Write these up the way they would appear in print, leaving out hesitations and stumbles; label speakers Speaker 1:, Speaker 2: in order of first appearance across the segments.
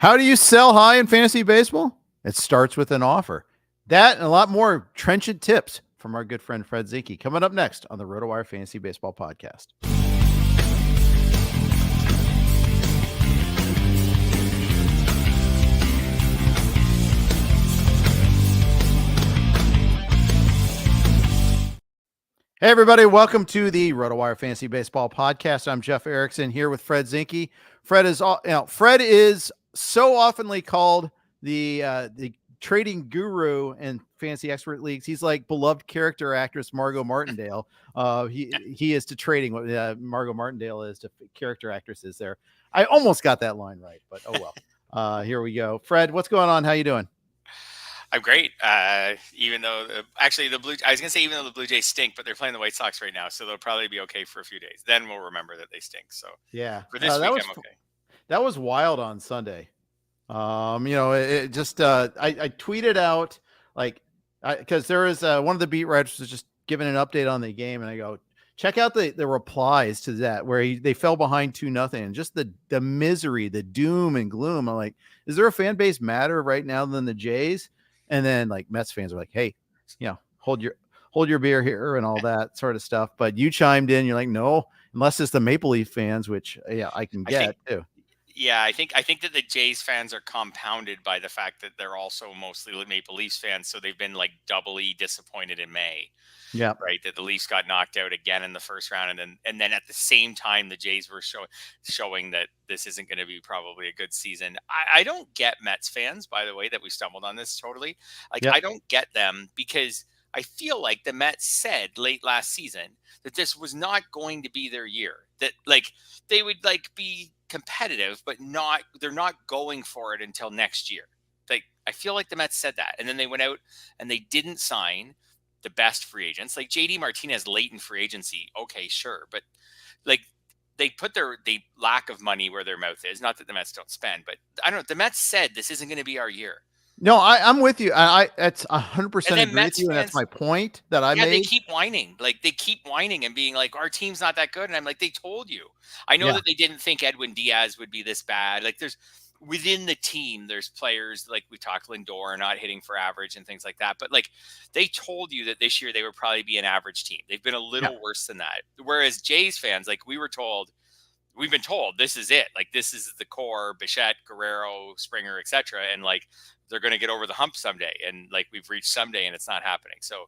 Speaker 1: How do you sell high in fantasy baseball? It starts with an offer. That and a lot more trenchant tips from our good friend Fred Zinkie coming up next on the RotoWire Fantasy Baseball Podcast. Hey, everybody. Welcome to the RotoWire Fantasy Baseball Podcast. I'm Jeff Erickson here with Fred Zinkie. Fred is so oftenly called the trading guru in fantasy expert leagues. He's like beloved character actress Margot Martindale. He is to trading what Margot Martindale is to character actresses there. I almost got that line right, but oh well. Here we go. Fred, what's going on? How you doing?
Speaker 2: I'm great. Even though I was going to say even though the Blue Jays stink, but they're playing the White Sox right now, so they'll probably be okay for a few days. Then we'll remember that they stink. So
Speaker 1: yeah,
Speaker 2: for this week, I'm okay.
Speaker 1: That was wild on Sunday. It just I tweeted out because there is one of the beat writers was just giving an update on the game, and I go, check out the replies to that where they fell behind 2-0, and just the misery, the doom and gloom. I'm like, is there a fan base madder right now than the Jays? And then like Mets fans are like, hey, hold your beer here and all that sort of stuff. But you chimed in, you're like, no, unless it's the Maple Leaf fans, which I can get too.
Speaker 2: Yeah, I think that the Jays fans are compounded by the fact that they're also mostly Maple Leafs fans, so they've been like doubly disappointed in May.
Speaker 1: Yeah,
Speaker 2: right. That the Leafs got knocked out again in the first round, and then at the same time, the Jays were showing that this isn't going to be probably a good season. I don't get Mets fans, by the way, that we stumbled on this totally. I don't get them because I feel like the Mets said late last season that this was not going to be their year. That they would be competitive, but they're not going for it until next year. I feel like the Mets said that, and then they went out and they didn't sign the best free agents. Like JD Martinez late in free agency, okay, sure, but they put the lack of money where their mouth is. Not that the Mets don't spend, but I don't know. The Mets said this isn't going to be our year.
Speaker 1: No, I'm with you. It's 100% agree with you, and that's my point that I made.
Speaker 2: They keep whining. They keep whining and being like, our team's not that good. And I'm like, they told you. I know that they didn't think Edwin Diaz would be this bad. There's within the team, there's players like we talked Lindor not hitting for average and things like that. But they told you that this year they would probably be an average team. They've been a little worse than that. Whereas Jays fans, we've been told this is it. This is the core, Bichette, Guerrero, Springer, etc. And they're going to get over the hump someday. And we've reached someday and it's not happening. So,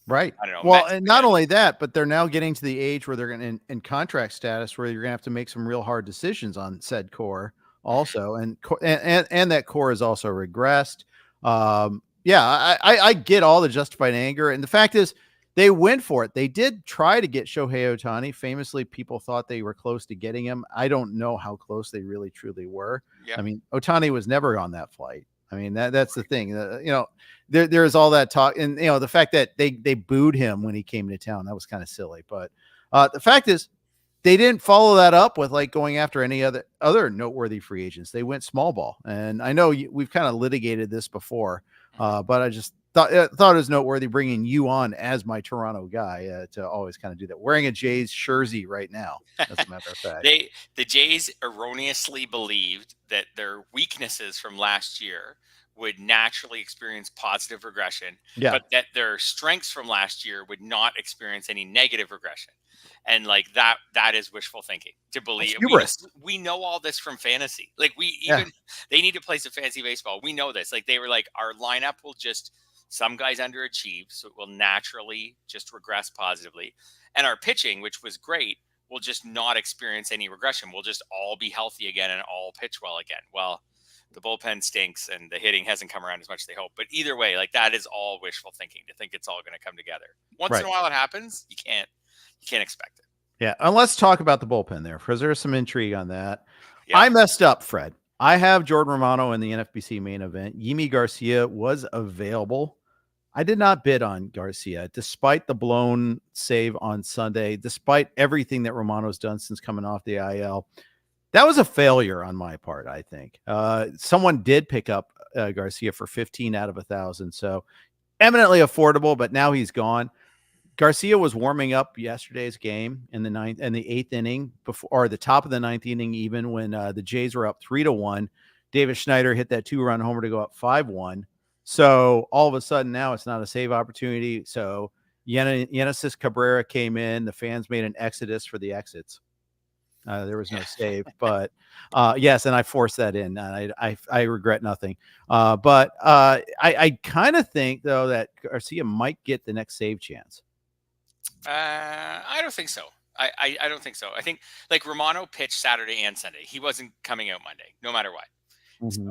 Speaker 1: right.
Speaker 2: I don't know.
Speaker 1: Well, and not only that, but they're now getting to the age where they're going to in contract status where you're going to have to make some real hard decisions on said core also. And that core has also regressed. I get all the justified anger. And the fact is they went for it. They did try to get Shohei Ohtani. Famously, people thought they were close to getting him. I don't know how close they really truly were. Yep. I mean, Ohtani was never on that flight. I mean, that's the thing. There's all that talk, and the fact that they booed him when he came to town, that was kind of silly. But the fact is, they didn't follow that up with going after any other noteworthy free agents. They went small ball, and I know we've kind of litigated this before, but I just thought it was noteworthy bringing you on as my Toronto guy to always kind of do that. Wearing a Jays jersey right now, as a matter of fact.
Speaker 2: The Jays erroneously believed that their weaknesses from last year would naturally experience positive regression, but that their strengths from last year would not experience any negative regression. And that is wishful thinking to believe. We know all this from fantasy. They need to play some fantasy baseball. We know this. They were our lineup will just, some guys underachieve, so it will naturally just regress positively. And our pitching, which was great, will just not experience any regression. We'll just all be healthy again and all pitch well again. Well, the bullpen stinks and the hitting hasn't come around as much as they hope. But either way, that is all wishful thinking to think it's all going to come together. Once in a while it happens, you can't expect it.
Speaker 1: Yeah. And let's talk about the bullpen there, because there's some intrigue on that. Yeah. I messed up, Fred. I have Jordan Romano in the NFBC main event. Yimi Garcia was available. I did not bid on Garcia, despite the blown save on Sunday, despite everything that Romano's done since coming off the IL. That was a failure on my part, I think. Someone did pick up Garcia for 15 out of 1,000, so eminently affordable, but now he's gone. Garcia was warming up yesterday's game in the eighth inning, or the top of the ninth inning, even when the Jays were up 3-1. Davis Schneider hit that 2-run homer to go up 5-1. So all of a sudden now it's not a save opportunity. So Genesis Cabrera came in. The fans made an exodus for the exits. There was no save, but yes, and I forced that in. I regret nothing. But I kind of think though that Garcia might get the next save chance.
Speaker 2: I don't think so. I don't think so. I think like Romano pitched Saturday and Sunday. He wasn't coming out Monday, no matter what.
Speaker 1: Mm-hmm.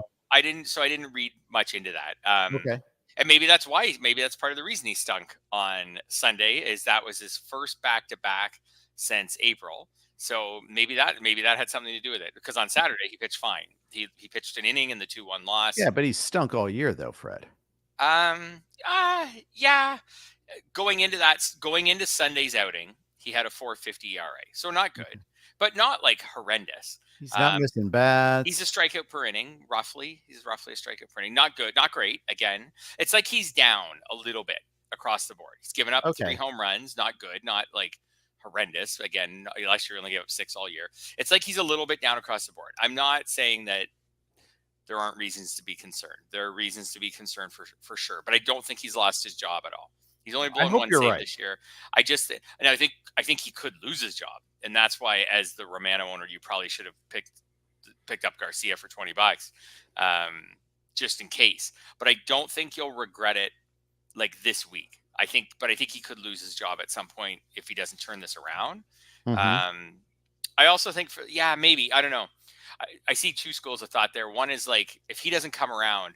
Speaker 2: So I didn't read much into that.
Speaker 1: Okay.
Speaker 2: And maybe that's why. Maybe that's part of the reason he stunk on Sunday. Is that was his first back-to-back since April. So maybe that had something to do with it. Because on Saturday he pitched fine. He pitched an inning in the 2-1 loss.
Speaker 1: Yeah, but he stunk all year though, Fred.
Speaker 2: Yeah. Going into Sunday's outing, he had a 4.50 ERA. So not good, but not like horrendous.
Speaker 1: He's not missing bats.
Speaker 2: He's a strikeout per inning, roughly. He's roughly a strikeout per inning. Not good, not great. Again, it's like he's down a little bit across the board. He's given up 3 home runs. Not good. Not like horrendous. Again, last year only gave up 6 all year. It's like he's a little bit down across the board. I'm not saying that there aren't reasons to be concerned. There are reasons to be concerned for sure. But I don't think he's lost his job at all. He's only blown 1 save this year. I think he could lose his job. And that's why, as the Romano owner, you probably should have picked up Garcia for $20, just in case. But I don't think you'll regret it like this week. I think he could lose his job at some point if he doesn't turn this around. Mm-hmm. I also think maybe, I don't know. I see 2 schools of thought there. One is like, if he doesn't come around,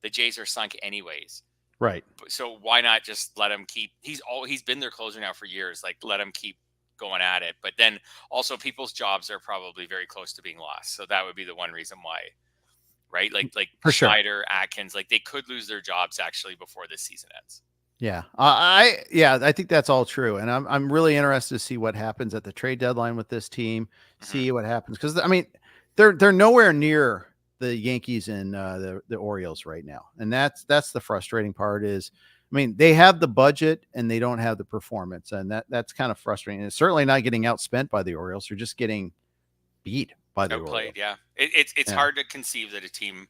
Speaker 2: the Jays are sunk anyways.
Speaker 1: Right.
Speaker 2: So why not just let him keep? He's been their closer now for years. Like, let him keep going at it. But then also people's jobs are probably very close to being lost. So that would be the one reason why, right? Like
Speaker 1: for
Speaker 2: Schneider,
Speaker 1: sure.
Speaker 2: Atkins, like they could lose their jobs actually before this season ends.
Speaker 1: Yeah. I think that's all true. And I'm really interested to see what happens at the trade deadline with this team, see what happens. Cause I mean, they're nowhere near the Yankees and the Orioles right now. And that's the frustrating part is, I mean, they have the budget and they don't have the performance. And that's kind of frustrating. And it's certainly not getting outspent by the Orioles. They're just getting beat by the Orioles.
Speaker 2: Yeah. It's hard to conceive that a team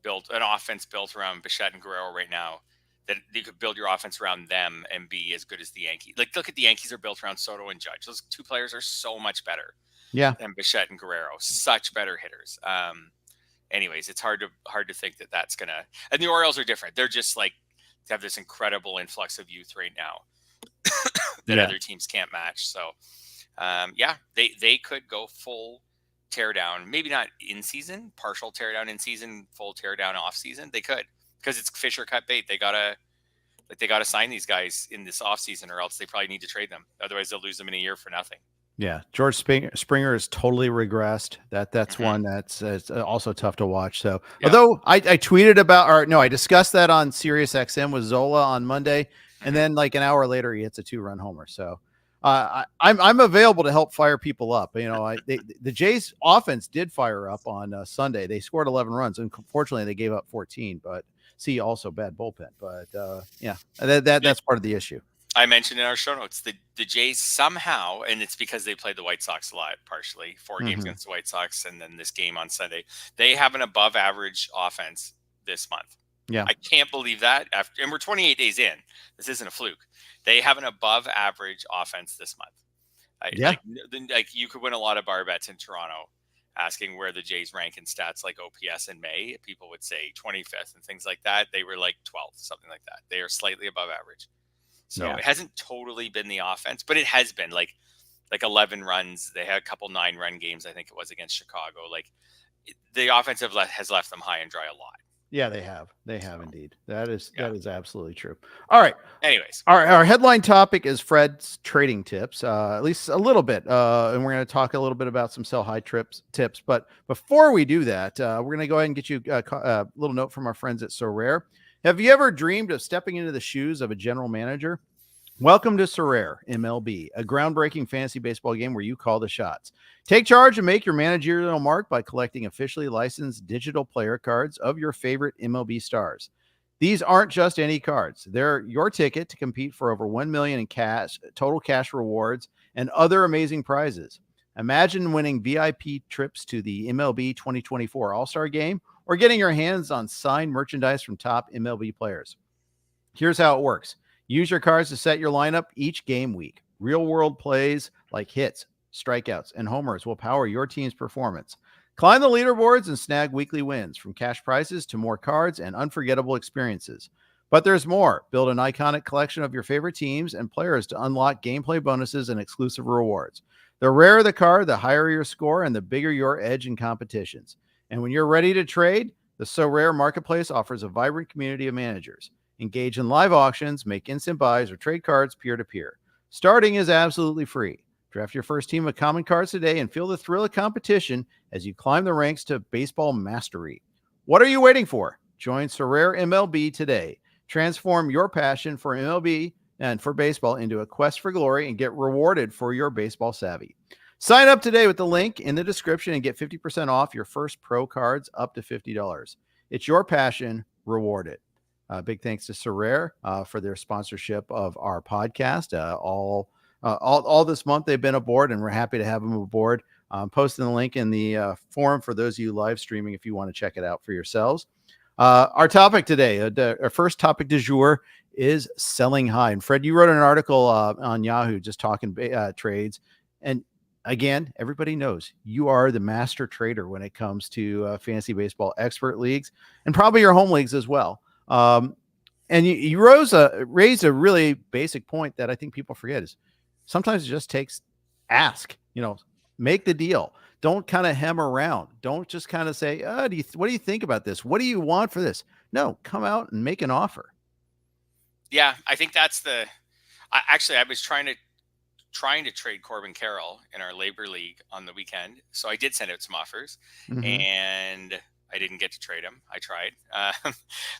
Speaker 2: an offense built around Bichette and Guerrero right now, that you could build your offense around them and be as good as the Yankees. Like, look at the Yankees are built around Soto and Judge. Those 2 players are so much better.
Speaker 1: Yeah.
Speaker 2: Than Bichette and Guerrero. Such better hitters. Anyways, it's hard to think that that's gonna. And the Orioles are different. They're just like have this incredible influx of youth right now that other teams can't match. So, they could go full tear down. Maybe not in season, partial tear down in season, full tear down off season. They could, because it's fish or cut bait. They gotta sign these guys in this off season, or else they probably need to trade them. Otherwise, they'll lose them in a year for nothing.
Speaker 1: Yeah, George Springer is totally regressed. That's one that's also tough to watch. So, although I tweeted I discussed that on Sirius XM with Zola on Monday, and then like an hour later he hits a 2-run homer. So, I'm available to help fire people up. You know, the Jays offense did fire up on Sunday. They scored 11 runs, and unfortunately they gave up 14. But also bad bullpen. But that's part of the issue.
Speaker 2: I mentioned in our show notes the Jays somehow, and it's because they played the White Sox a lot, partially 4 games against the White Sox, and then this game on Sunday. They have an above average offense this month.
Speaker 1: Yeah,
Speaker 2: I can't believe that. And we're 28 days in. This isn't a fluke. They have an above average offense this month. Like you could win a lot of bar bets in Toronto, asking where the Jays rank in stats like OPS in May. People would say 25th and things like that. They were like 12th, something like that. They are slightly above average. So it hasn't totally been the offense, but it has been like 11 runs. They had a couple 9-run games, I think it was, against Chicago. Like the offense has left them high and dry a lot.
Speaker 1: Yeah, they have. They have indeed. That is absolutely true. All right.
Speaker 2: Anyways,
Speaker 1: our headline topic is Fred's trading tips, at least a little bit. And we're going to talk a little bit about some sell high tips. But before we do that, we're going to go ahead and get you a little note from our friends at So Rare. Have you ever dreamed of stepping into the shoes of a general manager? Welcome to Sorare MLB, a groundbreaking fantasy baseball game where you call the shots. Take charge and make your managerial mark by collecting officially licensed digital player cards of your favorite MLB stars. These aren't just any cards. They're your ticket to compete for over $1 million in total cash rewards, and other amazing prizes. Imagine winning VIP trips to the MLB 2024 All-Star Game or getting your hands on signed merchandise from top MLB players. Here's how it works. Use your cards to set your lineup each game week. Real-world plays like hits, strikeouts, and homers will power your team's performance. Climb the leaderboards and snag weekly wins, from cash prizes to more cards and unforgettable experiences. But there's more. Build an iconic collection of your favorite teams and players to unlock gameplay bonuses and exclusive rewards. The rarer the card, the higher your score and the bigger your edge in competitions. And when you're ready to trade, the So Rare Marketplace offers a vibrant community of managers. Engage in live auctions, make instant buys, or trade cards peer-to-peer. Starting is absolutely free. Draft your first team of common cards today and feel the thrill of competition as you climb the ranks to baseball mastery. What are you waiting for? Join Sorare MLB today. Transform your passion for MLB and for baseball into a quest for glory and get rewarded for your baseball savvy. Sign up today with the link in the description and get 50% off your first pro cards up to $50. It's your passion rewarded. Big thanks to Sorare for their sponsorship of our podcast. All this month they've been aboard, and we're happy to have them aboard. Posting the link in the forum for those of you live streaming if you want to check it out for yourselves. Our topic today, our first topic du jour, is selling high. And Fred, you wrote an article on Yahoo just talking trades. And again, everybody knows you are the master trader when it comes to fantasy baseball expert leagues and probably your home leagues as well. And you raised a really basic point that I think people forget is sometimes it just takes ask, make the deal. Don't kind of hem around. Don't just kind of say, what do you think about this? What do you want for this? No, come out and make an offer.
Speaker 2: Yeah, I think that's I was trying to trade Corbin Carroll in our labor league on the weekend. So I did send out some offers, and I didn't get to trade him. I tried,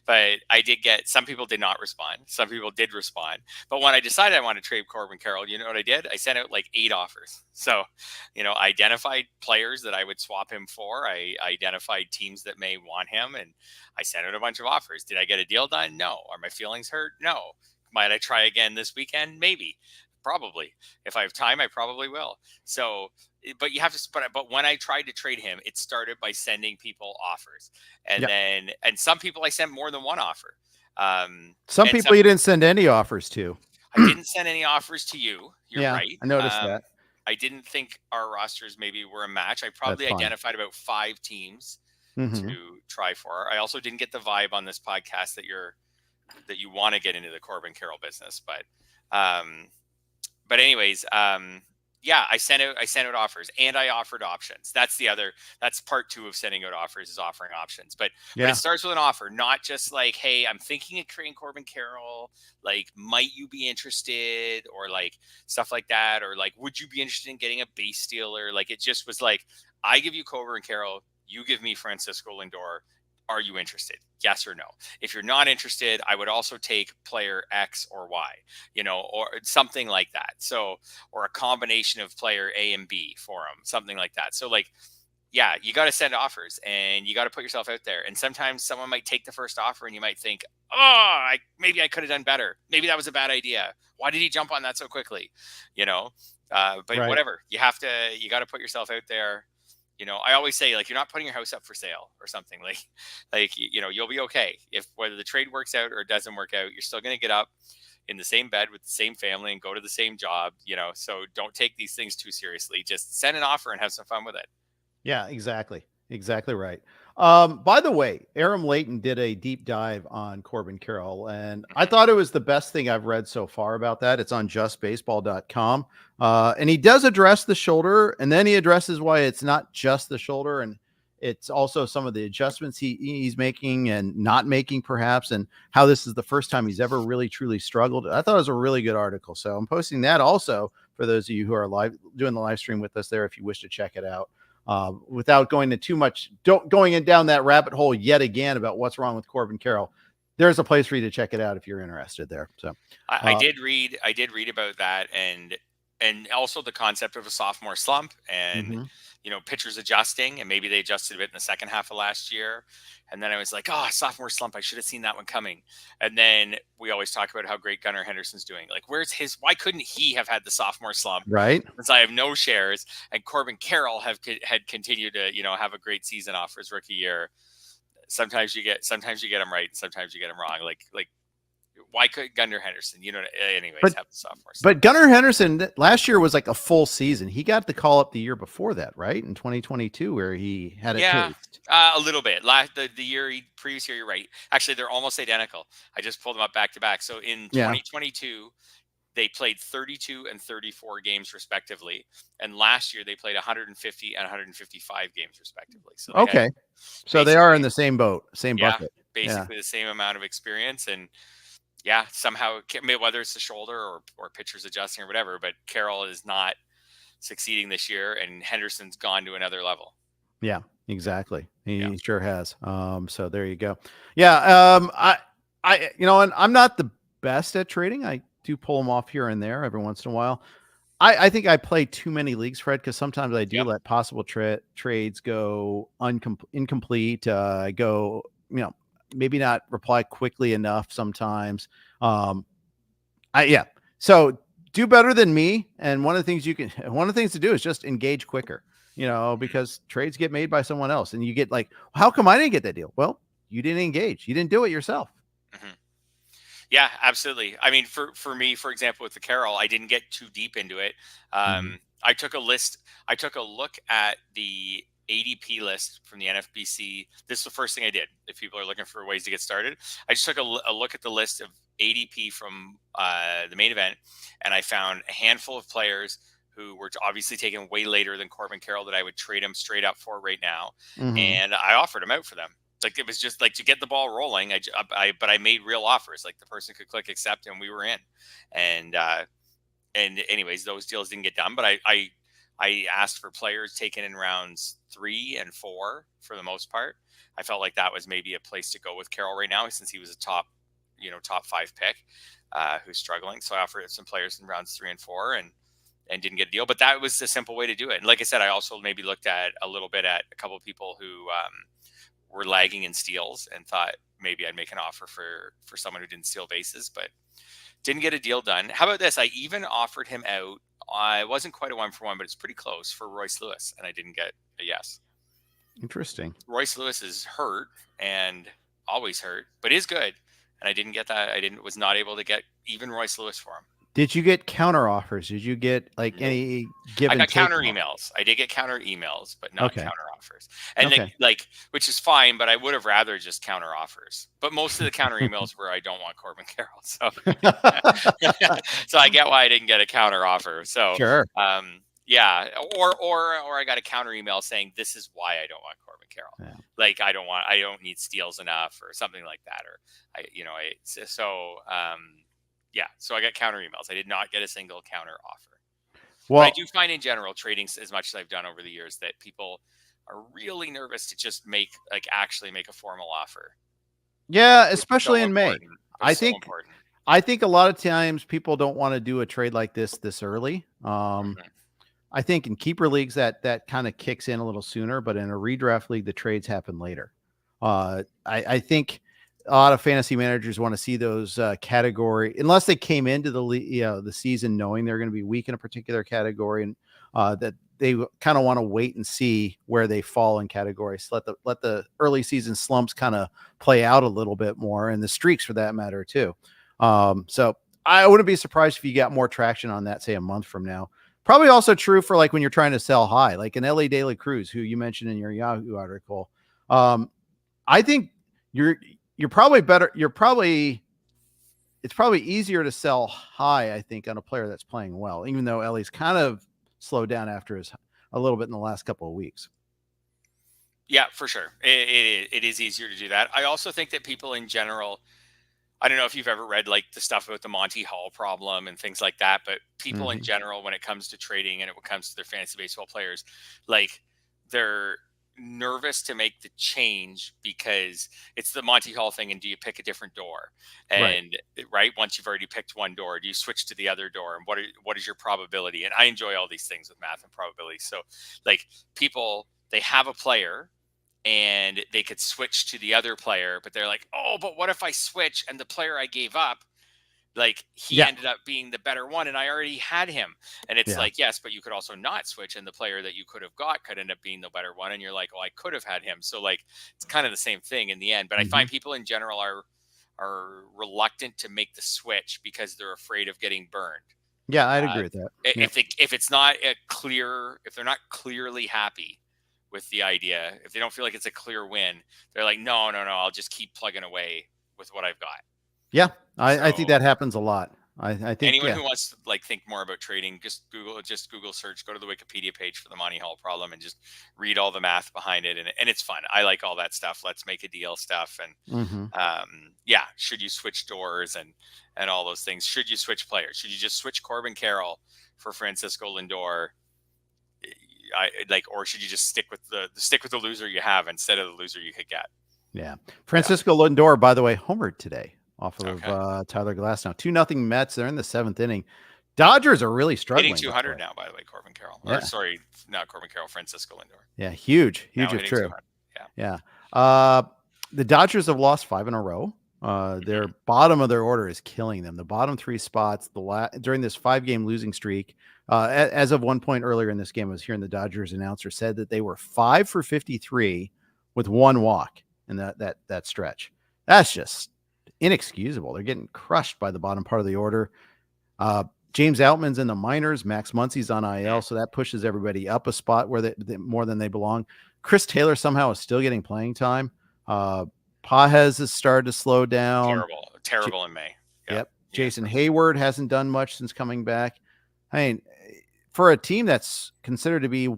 Speaker 2: but I did get, some people did not respond. Some people did respond. But when I decided I wanted to trade Corbin Carroll, you know what I did? I sent out like 8 offers. So, I identified players that I would swap him for. I identified teams that may want him, and I sent out a bunch of offers. Did I get a deal done? No. Are my feelings hurt? No. Might I try again this weekend? Maybe. Probably. If I have time, I probably will. So, but you have to, but when I tried to trade him, it started by sending people offers. And and some people I sent more than one offer.
Speaker 1: Some people you didn't send any offers to.
Speaker 2: I didn't send any offers to you. You're right.
Speaker 1: I noticed that.
Speaker 2: I didn't think our rosters maybe were a match. I probably identified about 5 teams to try for. I also didn't get the vibe on this podcast that you want to get into the Corbin Carroll business, but anyways, I sent out offers, and I offered options. That's part 2 of sending out offers, is offering options. But it starts with an offer, not just like, hey, I'm thinking of creating Corbin Carroll. Like, might you be interested, or like stuff like that, or like, would you be interested in getting a base stealer? Like, it just was like, I give you Corbin Carroll, you give me Francisco Lindor. Are you interested? Yes or no? If you're not interested, I would also take player X or Y, or something like that. So, or a combination of player A and B for them, something like that. So you got to send offers, and you got to put yourself out there. And sometimes someone might take the first offer and you might think, maybe I could have done better. Maybe that was a bad idea. Why did he jump on that so quickly? Whatever, you got to put yourself out there. I always say, like, you're not putting your house up for sale or something, like, you'll be okay. If whether the trade works out or it doesn't work out, you're still going to get up in the same bed with the same family and go to the same job, so don't take these things too seriously. Just send an offer and have some fun with it.
Speaker 1: Yeah, exactly. Exactly right. By the way, Aram Layton did a deep dive on Corbin Carroll, and I thought it was the best thing I've read so far about that. It's on justbaseball.com. And he does address the shoulder, and then he addresses why it's not just the shoulder, and it's also some of the adjustments he's making and not making, perhaps, and how this is the first time he's ever really truly struggled. I thought it was a really good article. So I'm posting that also for those of you who are doing the live stream with us there, if you wish to check it out. Without going into too much, going down that rabbit hole yet again about what's wrong with Corbin Carroll, there's a place for you to check it out if you're interested there. So
Speaker 2: I did read about that, and also the concept of a sophomore slump, and pitchers adjusting, and maybe they adjusted a bit in the second half of last year. And then I was like, sophomore slump, I should have seen that one coming. And then we always talk about how great Gunnar Henderson's doing. Like, why couldn't he have had the sophomore slump?
Speaker 1: Right.
Speaker 2: Since I have no shares, and Corbin Carroll had continued to, have a great season off for his rookie year. sometimes you get them right, and sometimes you get them wrong. Like why could Gunnar Henderson? Anyways, have the sophomore.
Speaker 1: But Gunnar Henderson last year was like a full season. He got the call up the year before that, right? In 2022, where he had a taste.
Speaker 2: A little bit. Previous year, you're right. Actually, they're almost identical. I just pulled them up back to back. So in 2022, they played 32 and 34 games respectively, and last year they played 150 and 155 games respectively. So
Speaker 1: so they are in the same boat, same bucket.
Speaker 2: Basically the same amount of experience, and somehow, whether it's the shoulder or pitchers adjusting or whatever, but Carroll is not succeeding this year, and Henderson's gone to another level.
Speaker 1: Yeah, exactly. He sure has. So there you go. Yeah. And I'm not the best at trading. I do pull them off here and there every once in a while. I think I play too many leagues, Fred, because sometimes I do let possible trades go incomplete. I go, maybe not reply quickly enough sometimes. So do better than me. And one of the things to do is just engage quicker, because trades get made by someone else, and you get like, how come I didn't get that deal? Well, you didn't engage. You didn't do it yourself.
Speaker 2: Mm-hmm. Yeah, absolutely. I mean, for me, for example, with the Carroll, I didn't get too deep into it. I took a look at the ADP list from the NFBC. This is the first thing I did. If people are looking for ways to get started, I just took a look at the list of ADP from the main event, and I found a handful of players who were obviously taken way later than Corbin Carroll that I would trade them straight up for right now. And I offered them out for them. Like, it was just like to get the ball rolling. But I made real offers. Like, the person could click accept and we were in. And anyways, those deals didn't get done. But I asked for players taken in rounds 3 and 4 for the most part. I felt like that was maybe a place to go with Carroll right now, since he was a top 5 pick who's struggling. So I offered some players in rounds 3 and 4 and didn't get a deal. But that was a simple way to do it. And like I said, I also maybe looked at a little bit at a couple of people who were lagging in steals and thought maybe I'd make an offer for someone who didn't steal bases, but didn't get a deal done. How about this? I even offered him out. I wasn't quite a 1-for-1, but it's pretty close, for Royce Lewis, and I didn't get a yes.
Speaker 1: Interesting.
Speaker 2: Royce Lewis is hurt and always hurt, but is good, and I didn't get that. Was not able to get even Royce Lewis for him.
Speaker 1: Did you get counter offers? Did you get any give?
Speaker 2: I got counter emails. I did get counter emails, but not counter offers. And which is fine, but I would have rather just counter offers. But most of the counter emails were, I don't want Corbin Carroll. So, so I get why I didn't get a counter offer. So
Speaker 1: sure.
Speaker 2: Or I got a counter email saying, this is why I don't want Corbin Carroll. Yeah. Like, I don't need steals enough or something like that. Or so I got counter emails. I did not get a single counter offer. Well, but I do find in general, trading, as much as I've done over the years, that people are really nervous to just actually make a formal offer.
Speaker 1: Yeah, especially in May. I think a lot of times people don't want to do a trade like this early. I think in keeper leagues that kind of kicks in a little sooner, but in a redraft league, the trades happen later. I think a lot of fantasy managers want to see those category, unless they came into the season knowing they're going to be weak in a particular category, and that they kind of want to wait and see where they fall in categories. Let the early season slumps kind of play out a little bit more, and the streaks for that matter too. So I wouldn't be surprised if you got more traction on that, say, a month from now. Probably also true for like when you're trying to sell high, like an Elly De La Cruz, who you mentioned in your Yahoo article. I think you're probably better. It's probably easier to sell high, I think, on a player that's playing well, even though Ellie's kind of slowed down after a little bit in the last couple of weeks.
Speaker 2: Yeah, for sure. It is easier to do that. I also think that people in general, I don't know if you've ever read like the stuff about the Monty Hall problem and things like that, but people in general, when it comes to trading and when it comes to their fantasy baseball players, like, they're nervous to make the change because it's the Monty Hall thing. And do you pick a different door? And right, once you've already picked one door, do you switch to the other door? And what is your probability? And I enjoy all these things with math and probability. So like, people, they have a player and they could switch to the other player, but they're like, oh, but what if I switch and the player I gave up Like he ended up being the better one, and I already had him. And it's like, yes, but you could also not switch, and the player that you could have got could end up being the better one. And you're like, I could have had him. So like, it's kind of the same thing in the end. But I find people in general are reluctant to make the switch because they're afraid of getting burned.
Speaker 1: Yeah, I'd agree with that.
Speaker 2: If it's not if they're not clearly happy with the idea, if they don't feel like it's a clear win, they're like, no, I'll just keep plugging away with what I've got.
Speaker 1: Yeah, I think that happens a lot. I think
Speaker 2: anyone who wants to like think more about trading, just Google search, go to the Wikipedia page for the Monty Hall problem, and just read all the math behind it. And it's fun. I like all that stuff. Let's make a deal stuff. And should you switch doors and all those things? Should you switch players? Should you just switch Corbin Carroll for Francisco Lindor? Or should you just stick with the loser you have instead of the loser you could get?
Speaker 1: Yeah, Francisco Lindor, by the way, homered today off of Tyler Glasnow. 2-0 Mets. They're in the 7th inning. Dodgers are really struggling.
Speaker 2: Hitting 200 now, by the way, Corbin Carroll. Yeah. Or sorry, not Corbin Carroll, Francisco Lindor.
Speaker 1: Yeah, huge if true. Yeah. The Dodgers have lost 5 in a row. Their bottom of their order is killing them. The bottom 3 spots during this 5-game losing streak. As of one point earlier in this game, I was hearing the Dodgers announcer said that they were 5 for 53 with 1 walk in that stretch. That's just inexcusable. They're getting crushed by the bottom part of the order. James Outman's in the minors. Max Muncy's on IL, so that pushes everybody up a spot where they more than they belong. Chris Taylor somehow is still getting playing time. Pages has started to slow down.
Speaker 2: Terrible in May.
Speaker 1: Yep. Jason Hayward hasn't done much since coming back. I mean, for a team that's considered to be,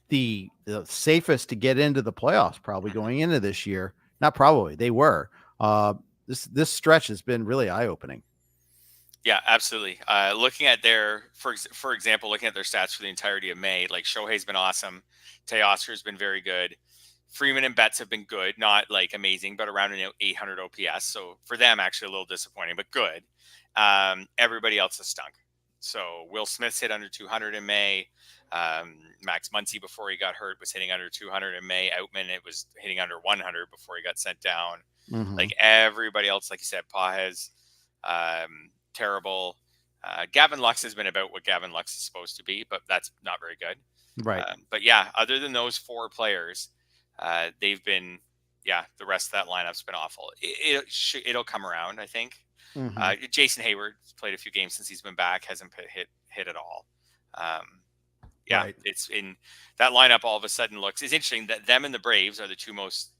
Speaker 1: the safest to get into the playoffs, probably going into this year. Not probably, they were. This stretch has been really eye-opening.
Speaker 2: Yeah, absolutely. Looking at for example, looking at their stats for the entirety of May, like Shohei's been awesome. Teoscar's been very good. Freeman and Betts have been good, not like amazing, but around 800 OPS. So for them, actually a little disappointing, but good. Everybody else has stunk. So Will Smith's hit under 200 in May. Max Muncy, before he got hurt, was hitting under 200 in May. Outman, it was hitting under 100 before he got sent down. Like everybody else, like you said, Pages, terrible. Gavin Lux has been about what Gavin Lux is supposed to be, but that's not very good.
Speaker 1: Right.
Speaker 2: But yeah, other than those 4 players, they've been, the rest of that lineup's been awful. It'll come around, I think. Jason Hayward played a few games since he's been back, hasn't hit at all. Right. It's in that lineup. All of a sudden it's interesting that them and the Braves are the 2 most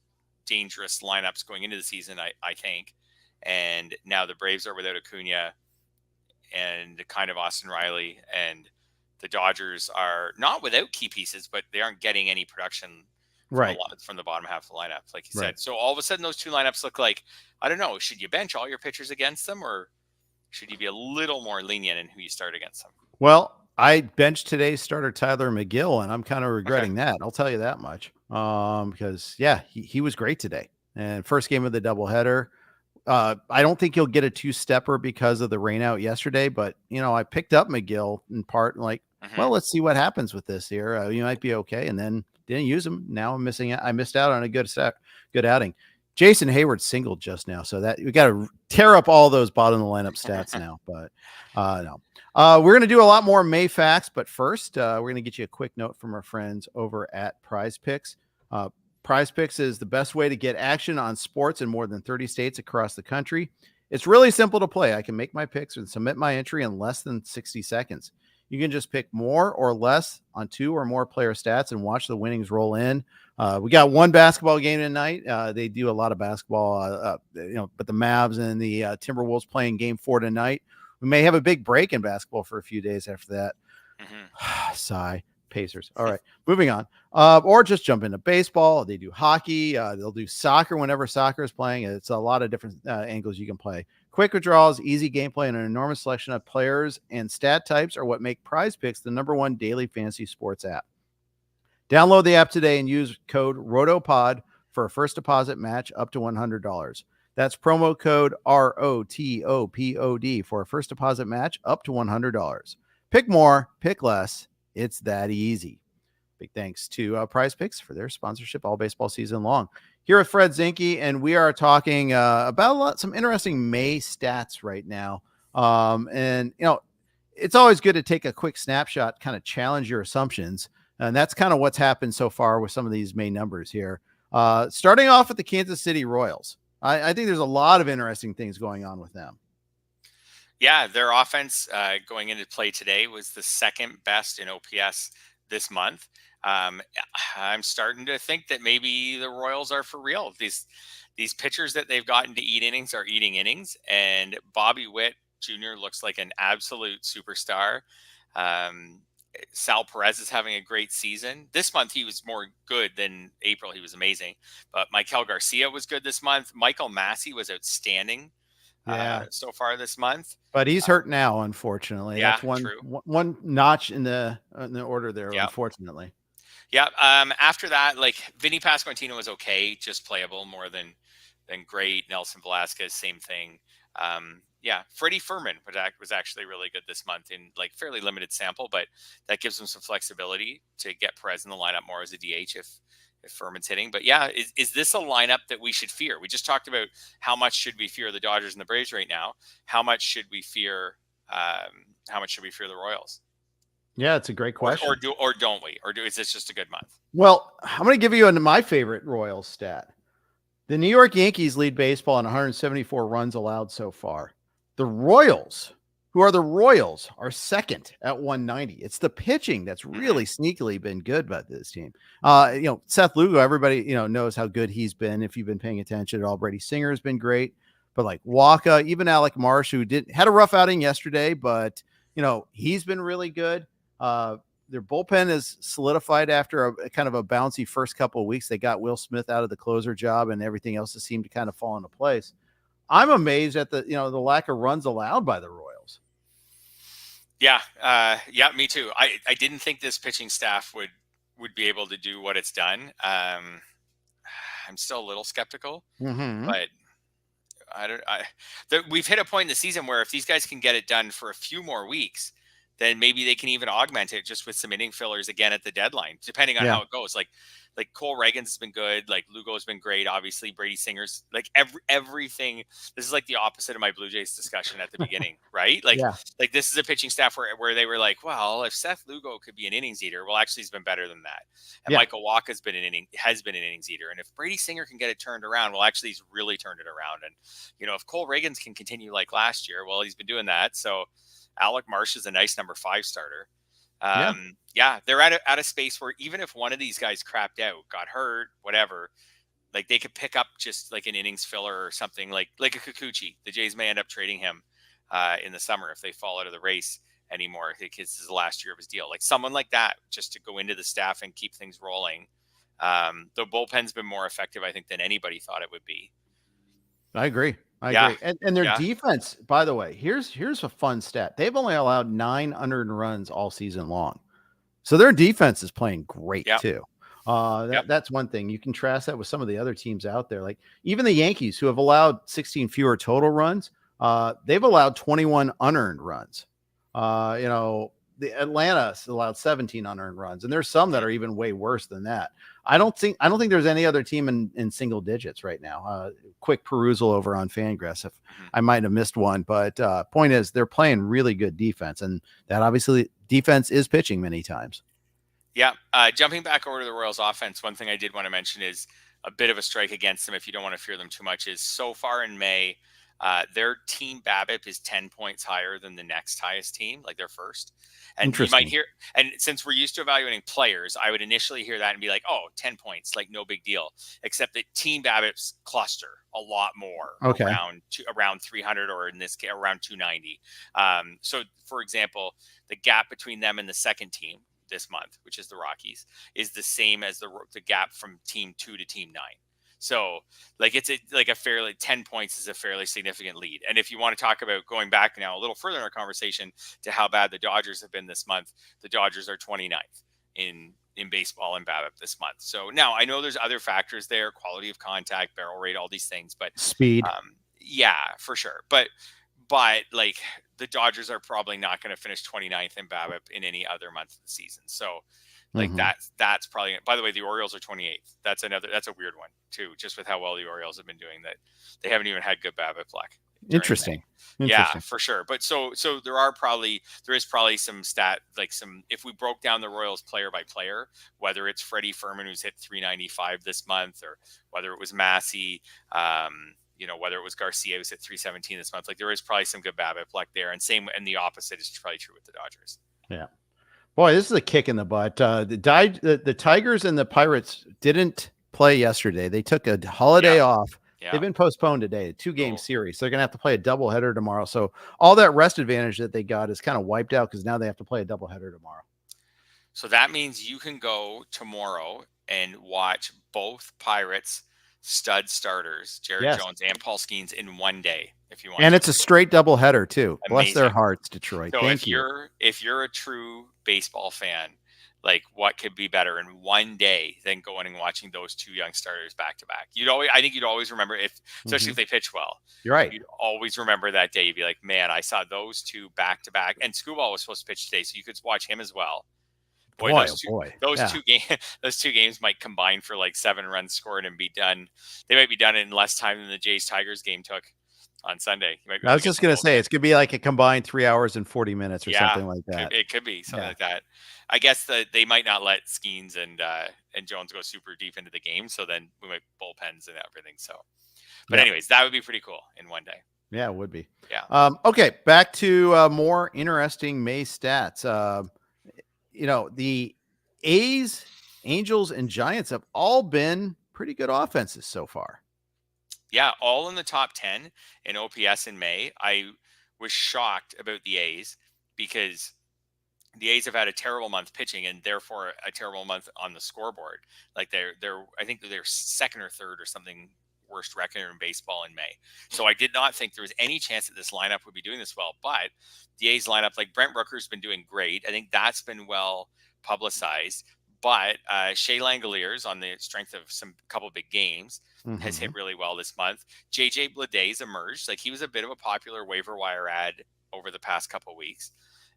Speaker 2: dangerous lineups going into the season, I think. And now the Braves are without Acuna and kind of Austin Riley, and the Dodgers are not without key pieces, but they aren't getting any production from the bottom half of the lineup, like you said. So all of a sudden those 2 lineups look like, I don't know, should you bench all your pitchers against them, or should you be a little more lenient in who you start against them?
Speaker 1: Well, I benched today's starter Tyler McGill, and I'm kind of regretting that. I'll tell you that much. Because he was great today. And first game of the doubleheader. I don't think he'll get a 2-stepper because of the rain out yesterday, but I picked up McGill in part, like, well, let's see what happens with this here. You might be okay, and then didn't use him. Now I'm missing out. I missed out on a good outing. Jason Hayward singled just now, so that we got to tear up all those bottom of the lineup stats now. But no, we're going to do a lot more May facts, but first we're going to get you a quick note from our friends over at Prize Picks. Prize Picks is the best way to get action on sports in more than 30 states across the country. It's really simple to play. I can make my picks and submit my entry in less than 60 seconds. You can just pick more or less on 2 or more player stats and watch the winnings roll in. We got one basketball game tonight. They do a lot of basketball, but the Mavs and the Timberwolves playing game 4 tonight. We may have a big break in basketball for a few days after that. Sigh. Pacers. All right, moving on. Or just jump into baseball. They do hockey. They'll do soccer whenever soccer is playing. It's a lot of different angles you can play. Quick withdrawals, easy gameplay, and an enormous selection of players and stat types are what make Prize Picks the #1 daily fantasy sports app. Download the app today and use code RotoPod for a first deposit match up to $100. That's promo code ROTOPOD for a first deposit match up to $100. Pick more, pick less. It's that easy. Big thanks to Prize Picks for their sponsorship all baseball season long. Here with Fred Zinkie, and we are talking about some interesting May stats right now. And, it's always good to take a quick snapshot, kind of challenge your assumptions. And that's kind of what's happened so far with some of these May numbers here. Starting off with the Kansas City Royals. I think there's a lot of interesting things going on with them.
Speaker 2: Yeah, their offense going into play today was the second best in OPS this month. I'm starting to think that maybe the Royals are for real. These pitchers that they've gotten to eat innings are eating innings, and Bobby Witt Jr. looks like an absolute superstar. Sal Perez is having a great season. This month he was more good than April. He was amazing. But Maikel Garcia was good this month. Michael Massey was outstanding so far this month.
Speaker 1: But he's hurt now, unfortunately.
Speaker 2: Yeah,
Speaker 1: that's
Speaker 2: true.
Speaker 1: one notch in the order there,
Speaker 2: yep.
Speaker 1: Unfortunately.
Speaker 2: Yeah. After that, like Vinny Pasquantino was okay, just playable more than great. Nelson Velasquez, same thing. Freddie Furman was actually really good this month in like fairly limited sample, but that gives them some flexibility to get Perez in the lineup more as a DH if Furman's hitting. But yeah, is this a lineup that we should fear? We just talked about how much should we fear the Dodgers and the Braves right now. How much should we fear? The Royals?
Speaker 1: Yeah, it's a great question.
Speaker 2: Or don't we? Is this just a good month?
Speaker 1: Well, I'm going to give you my favorite Royals stat. The New York Yankees lead baseball in 174 runs allowed so far. The Royals, who are the Royals, are second at 190. It's the pitching that's really sneakily been good by this team. Seth Lugo, everybody, knows how good he's been. If you've been paying attention at all, Brady Singer has been great. But like Waka, even Alec Marsh, who had a rough outing yesterday, but he's been really good. Their bullpen is solidified after a kind of a bouncy first couple of weeks. They got Will Smith out of the closer job, and everything else has seemed to kind of fall into place. I'm amazed at the lack of runs allowed by the Royals.
Speaker 2: Yeah. Me too. I didn't think this pitching staff would be able to do what it's done. I'm still a little skeptical, but we've hit a point in the season where if these guys can get it done for a few more weeks, then maybe they can even augment it just with some inning fillers again at the deadline, depending on how it goes. Like Cole Reagan's has been good. Like Lugo's been great. Obviously Brady Singer's like everything. This is like the opposite of my Blue Jays discussion at the beginning, right? Like this is a pitching staff where they were like, well, if Seth Lugo could be an innings eater, well, actually he's been better than that. And Michael Wacha has been an innings eater. And if Brady Singer can get it turned around, well, actually he's really turned it around. And, if Cole Reagan's can continue like last year, well, he's been doing that. So Alec Marsh is a nice number 5 starter. They're at a space where even if one of these guys crapped out, got hurt, whatever, like they could pick up just like an innings filler or something like a Kikuchi. The Jays may end up trading him in the summer if they fall out of the race anymore. I think this is the last year of his deal. Like someone like that, just to go into the staff and keep things rolling. The bullpen's been more effective, I think, than anybody thought it would be.
Speaker 1: I agree. And their defense, by the way, here's a fun stat. They've only allowed 9 unearned runs all season long. So their defense is playing great too. That's one thing. You contrast that with some of the other teams out there. Like even the Yankees, who have allowed 16 fewer total runs, they've allowed 21 unearned runs. The Atlanta allowed 17 unearned runs, and there's some that are even way worse than that. I don't think there's any other team in single digits right now. Quick perusal over on Fangraphs if I might have missed one, but point is they're playing really good defense, and that obviously defense is pitching many times.
Speaker 2: Yeah. Jumping back over to the Royals offense, one thing I did want to mention is a bit of a strike against them if you don't want to fear them too much is so far in May, their team BABIP is 10 points higher than the next highest team, like their first. And you might hear, and since we're used to evaluating players, I would initially hear that and be like, 10 points, like no big deal, except that team BABIPs cluster a lot more around 300 or in this case, around 290. So for example, the gap between them and the second team this month, which is the Rockies, is the same as the gap from team 2 to team 9. So like it's a fairly 10 points is a fairly significant lead. And if you want to talk about going back now a little further in our conversation to how bad the Dodgers have been this month, the Dodgers are 29th in baseball and BABIP this month. So now I know there's other factors there, quality of contact, barrel rate, all these things, but
Speaker 1: speed.
Speaker 2: For sure. But like the Dodgers are probably not going to finish 29th in BABIP in any other month of the season. So Like that's probably, by the way, the Orioles are 28th. That's a weird one too, just with how well the Orioles have been doing, that they haven't even had good BABIP luck.
Speaker 1: Interesting.
Speaker 2: Yeah, for sure. But so there is probably some stat, like if we broke down the Royals player by player, whether it's Freddie Fermin, who's hit 395 this month, or whether it was Massey, whether it was Garcia, who's hit 317 this month, like there is probably some good BABIP luck there. And the opposite is probably true with the Dodgers.
Speaker 1: Yeah. Boy, this is a kick in the butt. The Tigers and the Pirates didn't play yesterday. They took a holiday off. Yeah. They've been postponed today, a 2-game series. So they're going to have to play a doubleheader tomorrow. So all that rest advantage that they got is kind of wiped out because now they have to play a doubleheader tomorrow.
Speaker 2: So that means you can go tomorrow and watch both Pirates stud starters, Jared Jones and Paul Skeens, in one day if you want.
Speaker 1: And it's a straight doubleheader too. Amazing. Bless their hearts, Detroit.
Speaker 2: So
Speaker 1: Thank
Speaker 2: you. If you're a true baseball fan, like what could be better in one day than going and watching those two young starters back to back? I think you'd always remember, especially if they pitch well.
Speaker 1: You're right.
Speaker 2: You'd always remember that day. You'd be like, man, I saw those two back to back. And Skubal was supposed to pitch today, so you could watch him as well. Those two games might combine for like 7 runs scored and be done. They might be done in less time than the Jays-Tigers game took on Sunday.
Speaker 1: I was just going to say, it's going to be like a combined 3 hours and 40 minutes or something like that.
Speaker 2: It could be something like that. I guess that they might not let Skeens and Jones go super deep into the game. So then we might bullpens and everything. So, but anyways, that would be pretty cool in one day.
Speaker 1: Yeah, it would be.
Speaker 2: Yeah.
Speaker 1: Okay. Back to more interesting May stats. The A's, Angels, and Giants have all been pretty good offenses so far.
Speaker 2: Yeah, all in the top 10 in OPS in May. I was shocked about the A's because the A's have had a terrible month pitching and therefore a terrible month on the scoreboard. Like I think they're second or third or something worst record in baseball in May. So I did not think there was any chance that this lineup would be doing this well. But the A's lineup, like Brent Rooker's been doing great. I think that's been well publicized. But Shea Langoliers, on the strength of couple big games, has hit really well this month. JJ Bleday's emerged. Like he was a bit of a popular waiver wire ad over the past couple of weeks.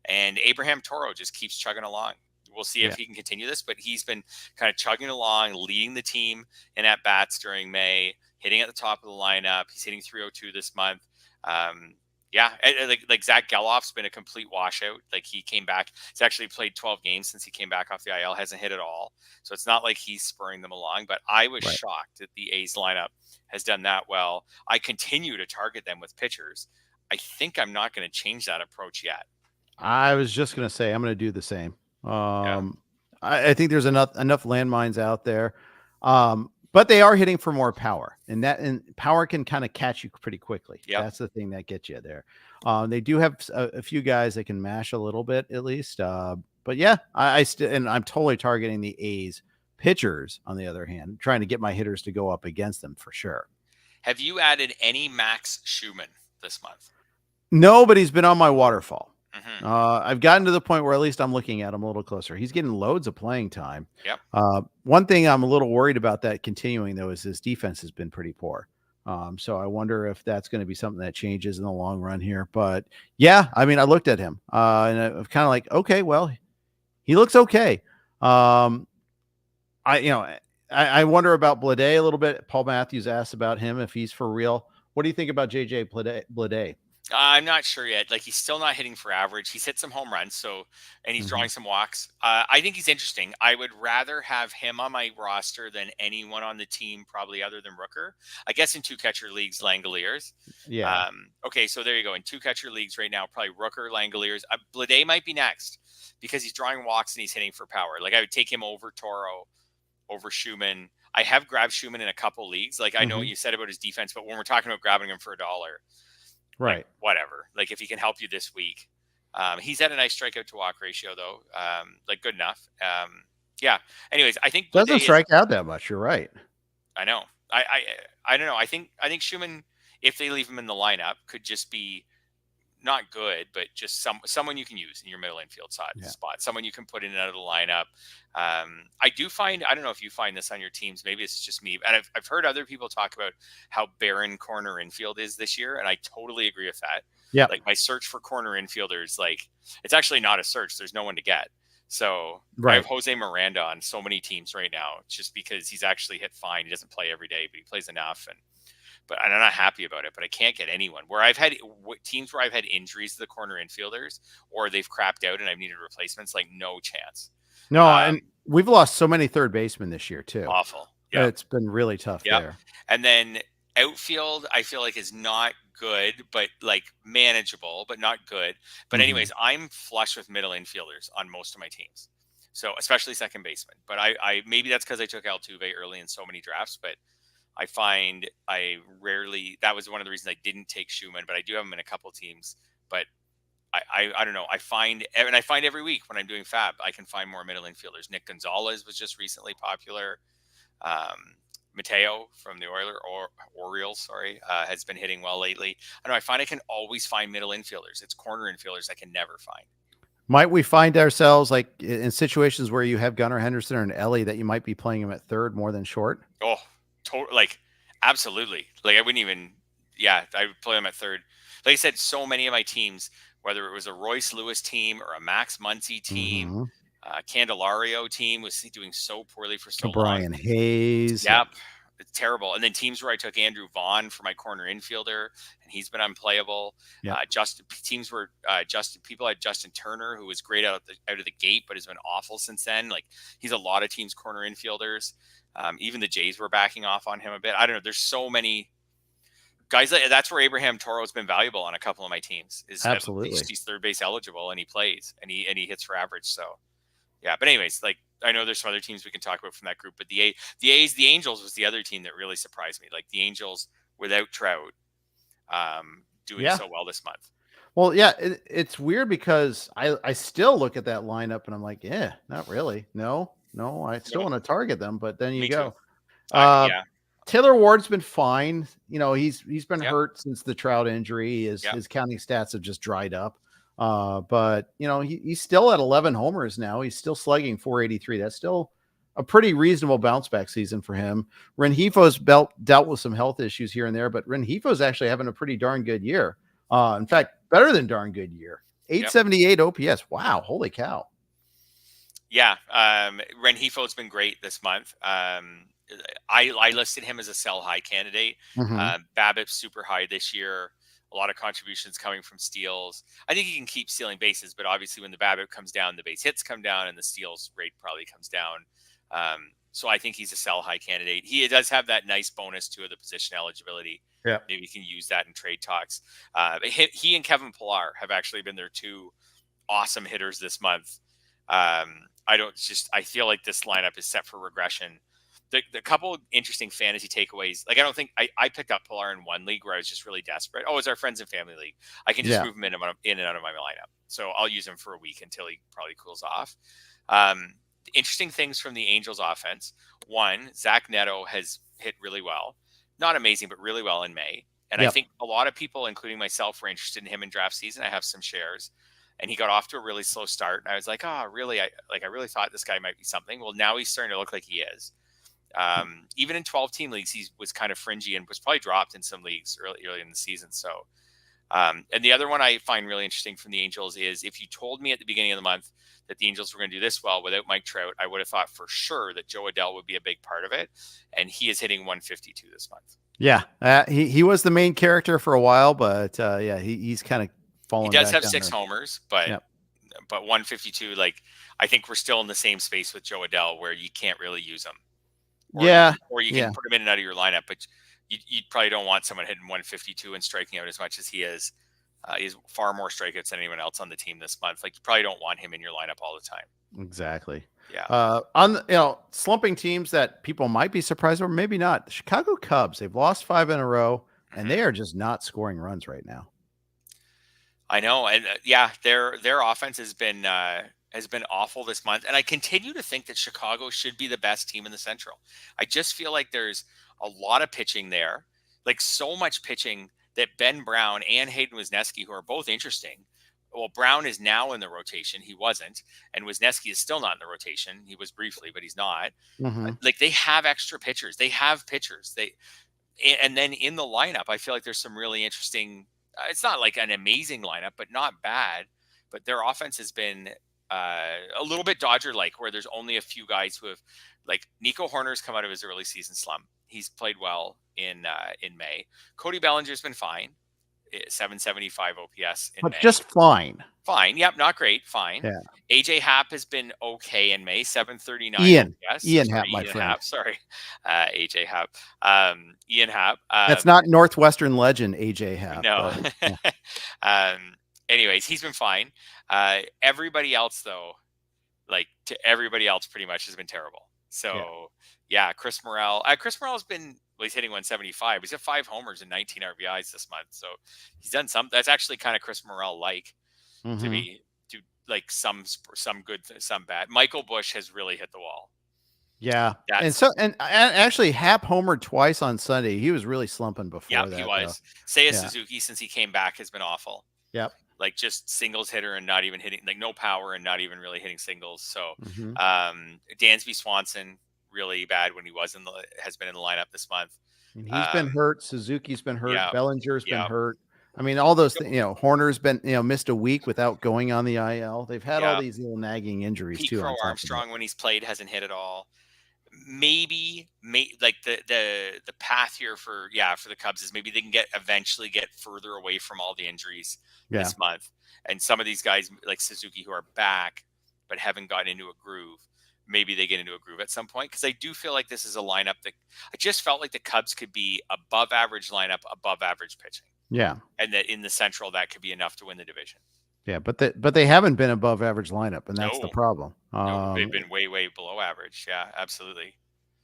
Speaker 2: And Abraham Toro just keeps chugging along. We'll see if he can continue this, but he's been kind of chugging along, leading the team in at-bats during May, hitting at the top of the lineup. He's hitting 302 this month. Like Zach Geloff's been a complete washout. Like he came back. He's actually played 12 games since he came back off the IL, hasn't hit at all. So it's not like he's spurring them along, but I was shocked that the A's lineup has done that well. I continue to target them with pitchers. I think I'm not going to change that approach yet.
Speaker 1: I was just going to say, I'm going to do the same. I think there's enough landmines out there. But they are hitting for more power, and power can kind of catch you pretty quickly.
Speaker 2: Yep.
Speaker 1: That's the thing that gets you there. They do have a few guys that can mash a little bit at least. But yeah, I'm totally targeting the A's pitchers on the other hand, trying to get my hitters to go up against them for sure.
Speaker 2: Have you added any Max Schumann this month?
Speaker 1: No, but he's been on my waterfall. I've gotten to the point where at least I'm looking at him a little closer. He's getting loads of playing time.
Speaker 2: Yep.
Speaker 1: One thing I'm a little worried about that continuing though is his defense has been pretty poor. So I wonder if that's going to be something that changes in the long run here. But yeah, I mean, I looked at him and I was kind of like, okay, well, he looks okay. I wonder about Bleday a little bit. Paul Matthews asked about him if he's for real. What do you think about JJ Bleday?
Speaker 2: I'm not sure yet. Like he's still not hitting for average. He's hit some home runs, and he's drawing some walks. I think he's interesting. I would rather have him on my roster than anyone on the team, probably other than Rooker. I guess in 2 catcher leagues, Langoliers.
Speaker 1: Yeah.
Speaker 2: Okay, so there you go. In 2 catcher leagues right now, probably Rooker, Langoliers. Bleday might be next because he's drawing walks and he's hitting for power. Like I would take him over Toro, over Schumann. I have grabbed Schumann in a couple leagues. Like I know what you said about his defense, but when we're talking about grabbing him for $1.
Speaker 1: Right.
Speaker 2: Like, whatever. Like if he can help you this week. He's had a nice strikeout to walk ratio though. Like good enough. Yeah. Anyways, I think
Speaker 1: doesn't strike out that much. You're right.
Speaker 2: I know. I don't know. I think Schumann, if they leave him in the lineup, could just be not good, but just someone you can use in your middle infield spot. Someone you can put in and out of the lineup. I do find, I don't know if you find this on your teams, maybe it's just me, and I've heard other people talk about how barren corner infield is this year, and I totally agree with that.
Speaker 1: Yeah.
Speaker 2: Like my search for corner infielders, like it's actually not a search. There's no one to get. So I have Jose Miranda on so many teams right now, just because he's actually hit fine. He doesn't play every day, but he plays enough. But I'm not happy about it. But I can't get anyone. Where I've had teams where I've had injuries to the corner infielders, or they've crapped out and I've needed replacements, like no chance.
Speaker 1: No, and we've lost so many third basemen this year too.
Speaker 2: Awful. Yeah,
Speaker 1: it's been really tough there.
Speaker 2: And then outfield, I feel like is not good, but like manageable, but not good. But anyways, I'm flush with middle infielders on most of my teams. So especially second baseman. But I maybe that's because I took Altuve early in so many drafts, but I find that was one of the reasons I didn't take Schumann, but I do have him in a couple teams. But I don't know. I find every week when I'm doing Fab, I can find more middle infielders. Nick Gonzalez was just recently popular. Mateo from the Orioles, has been hitting well lately. I know. I find I can always find middle infielders. It's corner infielders I can never find.
Speaker 1: Might we find ourselves like in situations where you have Gunnar Henderson or an Elly that you might be playing him at third more than short?
Speaker 2: Oh, like absolutely. Like I wouldn't even. Yeah, I would play him at third. Like I said, so many of my teams, whether it was a Royce Lewis team or a Max Muncy team, Candelario team was doing so poorly for so long.
Speaker 1: Brian Hayes.
Speaker 2: Yep. It's terrible. And then teams where I took Andrew Vaughn for my corner infielder, and he's been unplayable.
Speaker 1: Yep.
Speaker 2: Teams where people had Justin Turner, who was great out of the gate, but has been awful since then. Like he's a lot of teams' corner infielders. Even the Jays were backing off on him a bit. I don't know. There's so many guys. That's where Abraham Toro has been valuable on a couple of my teams.
Speaker 1: Absolutely,
Speaker 2: he's third base eligible and he plays and he hits for average. So yeah. But anyways, like. I know there's some other teams we can talk about from that group, but the Angels was the other team that really surprised me. Like the Angels without Trout, doing so well this month.
Speaker 1: Well, yeah, it's weird because I still look at that lineup and I'm like, yeah, not really. No, I still want to target them, but then you go. Taylor Ward's been fine. You know, he's been hurt since the Trout injury. His counting stats have just dried up. But you know, he's still at 11 homers now. He's still slugging 483. That's still a pretty reasonable bounce back season for him. Renjifo's dealt with some health issues here and there, but Renjifo's actually having a pretty darn good year. In fact, better than darn good year. 878 OPS. Wow. Holy cow.
Speaker 2: Yeah. Renjifo's been great this month. I listed him as a sell high candidate. BABIP's super high this year. A lot of contributions coming from steals. I think he can keep stealing bases, but obviously when the BABIP comes down, the base hits come down and the steals rate probably comes down. So I think he's a sell high candidate. He does have that nice bonus to the position eligibility.
Speaker 1: Yeah.
Speaker 2: Maybe you can use that in trade talks. He and Kevin Pillar have actually been their two awesome hitters this month. I feel like this lineup is set for regression. The couple of interesting fantasy takeaways, like I don't think I picked up Pillar in one league where I was just really desperate. Oh, it's our friends and family league. I can just move him in and out of my lineup. So I'll use him for a week until he probably cools off. Interesting things from the Angels offense. One, Zach Neto has hit really well. Not amazing, but really well in May. And I think a lot of people, including myself, were interested in him in draft season. I have some shares. And he got off to a really slow start. And I was like, really? I really thought this guy might be something. Well, now he's starting to look like he is. Even in 12-team leagues, he was kind of fringy and was probably dropped in some leagues early in the season. So, and the other one I find really interesting from the Angels is if you told me at the beginning of the month that the Angels were going to do this well without Mike Trout, I would have thought for sure that Joe Adell would be a big part of it. And he is hitting 152 this month.
Speaker 1: Yeah. He was the main character for a while, but he's kind of fallen.
Speaker 2: He does have 6 homers, but 152, like I think we're still in the same space with Joe Adell where you can't really use him. Or you can put him in and out of your lineup, but you probably don't want someone hitting 152 and striking out as much as he is. He's far more strikeouts than anyone else on the team this month. Like you probably don't want him in your lineup all the time.
Speaker 1: Exactly.
Speaker 2: Yeah.
Speaker 1: On slumping teams that people might be surprised or maybe not. The Chicago Cubs, they've lost 5 in a row and they are just not scoring runs right now.
Speaker 2: I know. And their offense has been awful this month. And I continue to think that Chicago should be the best team in the Central. I just feel like there's a lot of pitching there, like so much pitching that Ben Brown and Hayden Wesneski, who are both interesting. Well, Brown is now in the rotation. He wasn't. And Wesneski is still not in the rotation. He was briefly, but he's not. Like they have extra pitchers. They have pitchers. And then in the lineup, I feel like there's some really interesting, it's not like an amazing lineup, but not bad. But their offense has been a little bit Dodger-like, where there's only a few guys who have, like Nico Horner's come out of his early season slump. He's played well in May. Cody Bellinger's been fine, 775 OPS in May.
Speaker 1: Just fine.
Speaker 2: Fine. Yep. Not great. Fine.
Speaker 1: Yeah.
Speaker 2: AJ Happ has been okay in May, 739.
Speaker 1: Ian Happ, my friend.
Speaker 2: Sorry. AJ Happ. Ian Happ.
Speaker 1: That's not Northwestern legend, AJ Happ.
Speaker 2: No. But, yeah. Anyways, he's been fine. Everybody else, though, everybody else pretty much has been terrible. So, yeah, Chris Morel. Chris Morel's been, he's hitting 175. He's got 5 homers and 19 RBIs this month. So he's done some. That's actually kind of Chris Morel-like to like some good, some bad. Michael Busch has really hit the wall.
Speaker 1: Yeah. And actually Happ homered twice on Sunday. He was really slumping before that.
Speaker 2: Yeah, he was. Seiya Suzuki, since he came back, has been awful.
Speaker 1: Yep.
Speaker 2: Like just singles hitter and not even hitting, like no power and not even really hitting singles. So Dansby Swanson, really bad when he has been in the lineup this month.
Speaker 1: And he's been hurt. Suzuki's been hurt. Bellinger's been hurt. I mean, all those things, Horner's been, missed a week without going on the IL. They've had all these little nagging injuries too.
Speaker 2: Crow Armstrong, when he's played, hasn't hit at all. Maybe like the path here for the Cubs is maybe they can eventually get further away from all the injuries this month. And some of these guys like Suzuki who are back but haven't gotten into a groove, maybe they get into a groove at some point. Because I do feel like this is a lineup that I just felt like the Cubs could be above average lineup, above average pitching. Yeah. And that in the Central, that could be enough to win the division.
Speaker 1: Yeah, but they haven't been above average lineup, and that's the problem.
Speaker 2: No, they've been way below average. Yeah, absolutely.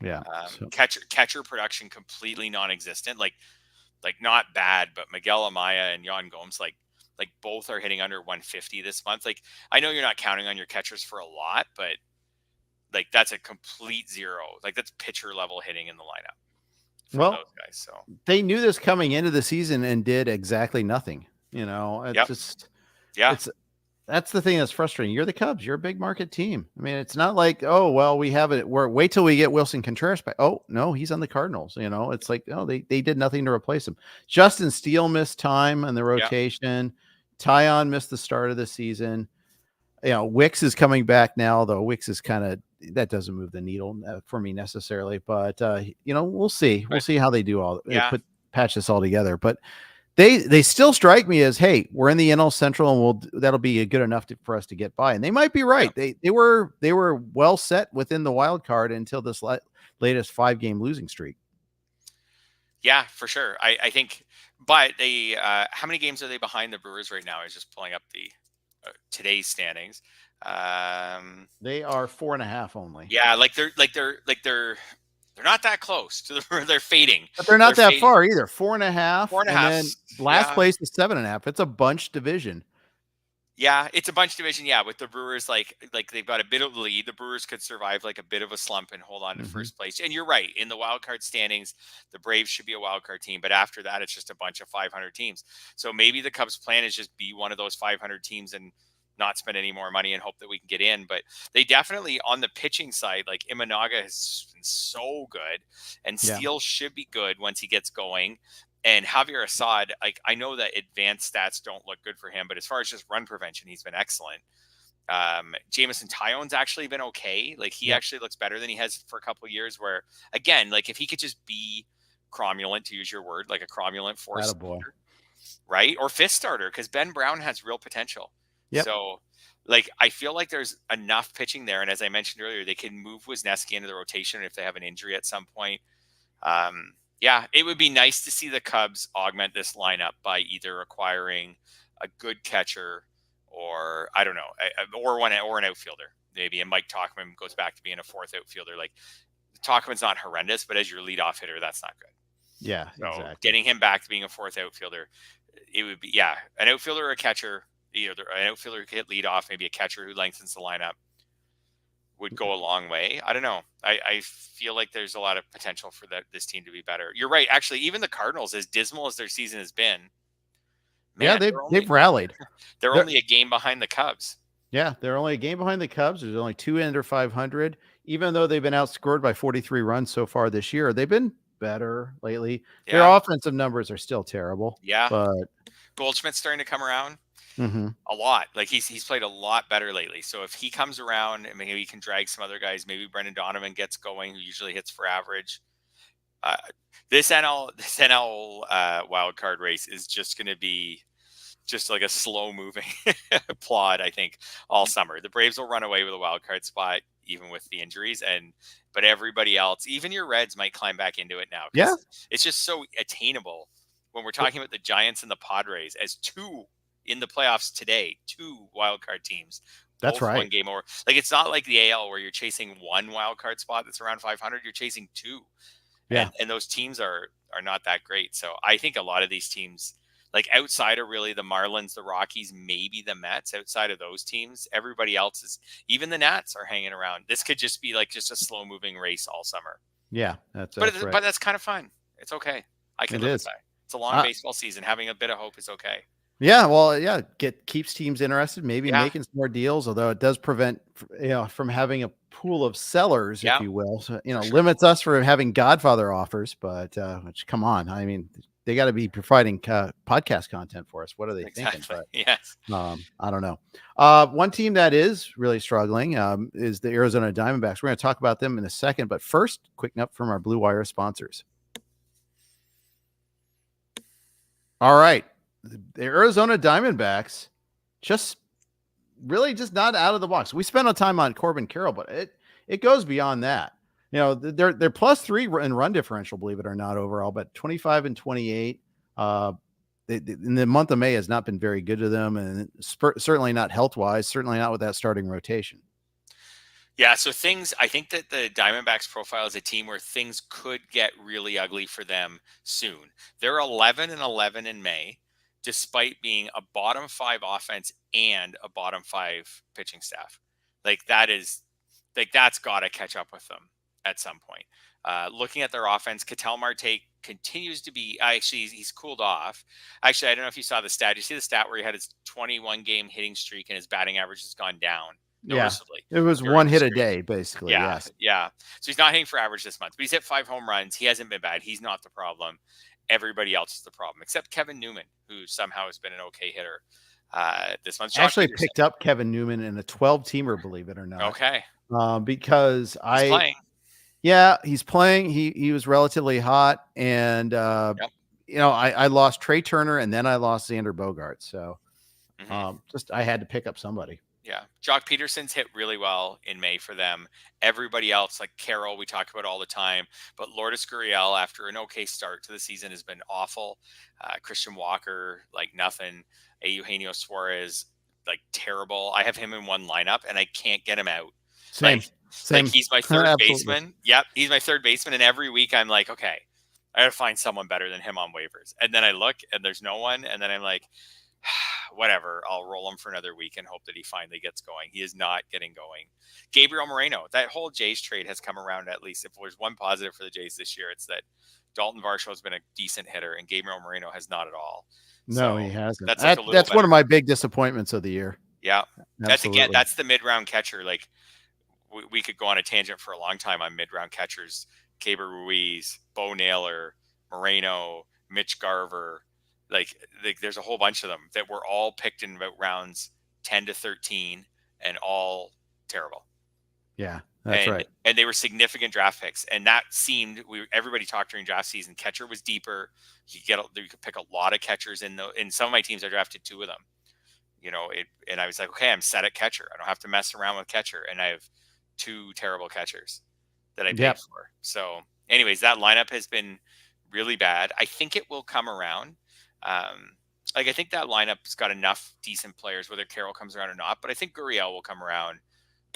Speaker 1: Yeah.
Speaker 2: Catcher production completely non-existent. Like not bad, but Miguel Amaya and Yan Gomes, like both are hitting under 150 this month. Like I know you're not counting on your catchers for a lot, but like that's a complete zero. Like that's pitcher level hitting in the lineup.
Speaker 1: Well, those guys, so they knew this coming into the season and did exactly nothing. It's just. Yeah, that's the thing that's frustrating. You're the Cubs. You're a big market team. I mean, it's not like, oh, well, we have it. Wait till we get Wilson Contreras back. Oh, no, he's on the Cardinals. It's like, oh, they did nothing to replace him. Justin Steele missed time in the rotation. Tyon missed the start of the season. Wicks is coming back now, though. Wicks is that doesn't move the needle for me necessarily. But, we'll see. We'll see how they do patch this all together. But they still strike me as, hey, we're in the NL Central and that'll be good enough for us to get by. And they might be right. Yeah. They were well set within the wild card until this latest 5-game losing streak.
Speaker 2: Yeah, for sure. I think, but they how many games are they behind the Brewers right now? I was just pulling up the today's standings.
Speaker 1: They are 4.5 only.
Speaker 2: Yeah, they're not that close to they're fading.
Speaker 1: But they're not that far either. 4.5. 4.5. And then last place is 7.5. It's a bunch division.
Speaker 2: Yeah, it's a bunch division. Yeah, with the Brewers, like they've got a bit of lead. The Brewers could survive like a bit of a slump and hold on to first place. And you're right. In the wild card standings, the Braves should be a wild card team. But after that, it's just a bunch of 500 teams. So maybe the Cubs' plan is just be one of those 500 teams and not spend any more money and hope that we can get in. But they definitely, on the pitching side, like Imanaga has been so good, and Steele should be good once he gets going. And Javier Assad, like I know that advanced stats don't look good for him, but as far as just run prevention, he's been excellent. Jamison Tyon's actually been okay. Like he actually looks better than he has for a couple of years, where again, like if he could just be cromulent, to use your word, like a cromulent force starter, right? Or fifth starter, because Ben Brown has real potential. Yep. So, like, I feel like there's enough pitching there. And as I mentioned earlier, they can move Wisniewski into the rotation if they have an injury at some point. It would be nice to see the Cubs augment this lineup by either acquiring a good catcher or, I don't know, or an outfielder, maybe. And Mike Tauchman goes back to being a fourth outfielder. Like, Tauchman's not horrendous, but as your leadoff hitter, that's not good.
Speaker 1: Yeah,
Speaker 2: so
Speaker 1: exactly.
Speaker 2: Getting him back to being a fourth outfielder, it would be, an outfielder or a catcher. Either an outfielder who could hit lead off, maybe a catcher who lengthens the lineup would go a long way. I don't know. I feel like there's a lot of potential for this team to be better. You're right. Actually, even the Cardinals, as dismal as their season has been,
Speaker 1: they've rallied.
Speaker 2: They're only a game behind the Cubs.
Speaker 1: Yeah, they're only a game behind the Cubs. There's only 2 under 500. Even though they've been outscored by 43 runs so far this year, they've been better lately. Yeah. Their offensive numbers are still terrible.
Speaker 2: Yeah, but Goldschmidt's starting to come around. a lot. Like he's played a lot better lately. So if he comes around and maybe he can drag some other guys, maybe Brendan Donovan gets going, who usually hits for average. This NL wild card race is just going to be just like a slow moving plod, I think, all summer. The Braves will run away with a wild card spot, even with the injuries, but everybody else, even your Reds, might climb back into it now.
Speaker 1: Yeah,
Speaker 2: it's just so attainable when we're talking about the Giants and the Padres as two in the playoffs today, two wild card teams.
Speaker 1: That's right.
Speaker 2: One game over. Like, it's not like the AL where you're chasing one wild card spot that's around 500. You're chasing two.
Speaker 1: Yeah.
Speaker 2: And those teams are not that great. So I think a lot of these teams, like outside of really the Marlins, the Rockies, maybe the Mets, outside of those teams, everybody else is, even the Nats are hanging around. This could just be like just a slow moving race all summer.
Speaker 1: Yeah. That's
Speaker 2: right.
Speaker 1: But
Speaker 2: that's kind of fun. It's okay. I can live with that. It's a long baseball season. Having a bit of hope is okay.
Speaker 1: Yeah, well, yeah, keeps teams interested, maybe making some more deals, although it does prevent, from having a pool of sellers, if you will. So, limits us from having Godfather offers, but which, come on, I mean, they got to be providing podcast content for us. What are they thinking? But,
Speaker 2: yes.
Speaker 1: I don't know. One team that is really struggling is the Arizona Diamondbacks. We're going to talk about them in a second, but first, quick note from our Blue Wire sponsors. All right. The Arizona Diamondbacks just not out of the box. We spent a time on Corbin Carroll, but it goes beyond that. They're +3 in run differential, believe it or not, overall, but 25 and 28. In the month of May has not been very good to them, and certainly not health wise, certainly not with that starting rotation.
Speaker 2: Yeah, so I think that the Diamondbacks profile is a team where things could get really ugly for them soon. They're 11 and 11 in May, despite being a bottom 5 offense and a bottom 5 pitching staff. That's got to catch up with them at some point. Looking at their offense, Ketel Marte continues to be, he's cooled off. Actually, I don't know if you saw the stat. Did you see the stat where he had his 21 game hitting streak and his batting average has gone down noticeably?
Speaker 1: Yeah, it was one hit a day, basically.
Speaker 2: Yeah,
Speaker 1: yes.
Speaker 2: Yeah. So he's not hitting for average this month, but he's hit 5 home runs. He hasn't been bad. He's not the problem. Everybody else is the problem, except Kevin Newman, who somehow has been an okay hitter this month.
Speaker 1: Actually picked up Kevin Newman in a 12-teamer, believe it or not.
Speaker 2: Okay.
Speaker 1: Because
Speaker 2: he's playing.
Speaker 1: Yeah, he's playing. He was relatively hot, and I lost Trey Turner, and then I lost Xander Bogaerts. So I had to pick up somebody.
Speaker 2: Yeah. Jock Peterson's hit really well in May for them. Everybody else, like Carroll, we talk about all the time. But Lourdes Gurriel, after an okay start to the season, has been awful. Christian Walker, like nothing. Eugenio Suarez, like terrible. I have him in one lineup, and I can't get him out.
Speaker 1: Same.
Speaker 2: Like he's my third baseman. Yep, he's my third baseman. And every week I'm like, okay, I got to find someone better than him on waivers. And then I look, and there's no one. And then I'm like, whatever, I'll roll him for another week and hope that he finally gets going. He is not getting going. Gabriel Moreno, that whole Jays trade has come around. At least if there's one positive for the Jays this year, it's that Dalton Varsho has been a decent hitter and Gabriel Moreno has not at all.
Speaker 1: No,
Speaker 2: so
Speaker 1: he hasn't.
Speaker 2: That's
Speaker 1: one of my big disappointments of the year.
Speaker 2: Yeah.
Speaker 1: Absolutely.
Speaker 2: That's the mid-round catcher. Like we could go on a tangent for a long time on mid-round catchers. Keibert Ruiz, Bo Naylor, Moreno, Mitch Garver. Like there's a whole bunch of them that were all picked in about rounds 10 to 13 and all terrible.
Speaker 1: Yeah, that's right.
Speaker 2: And they were significant draft picks. And that seemed, everybody talked during draft season, catcher was deeper. You could pick a lot of catchers in some of my teams. I drafted 2 of them, and I was like, okay, I'm set at catcher. I don't have to mess around with catcher. And I have 2 terrible catchers that I paid for. So anyways, that lineup has been really bad. I think it will come around. I think that lineup's got enough decent players, whether Carroll comes around or not. But I think Gurriel will come around.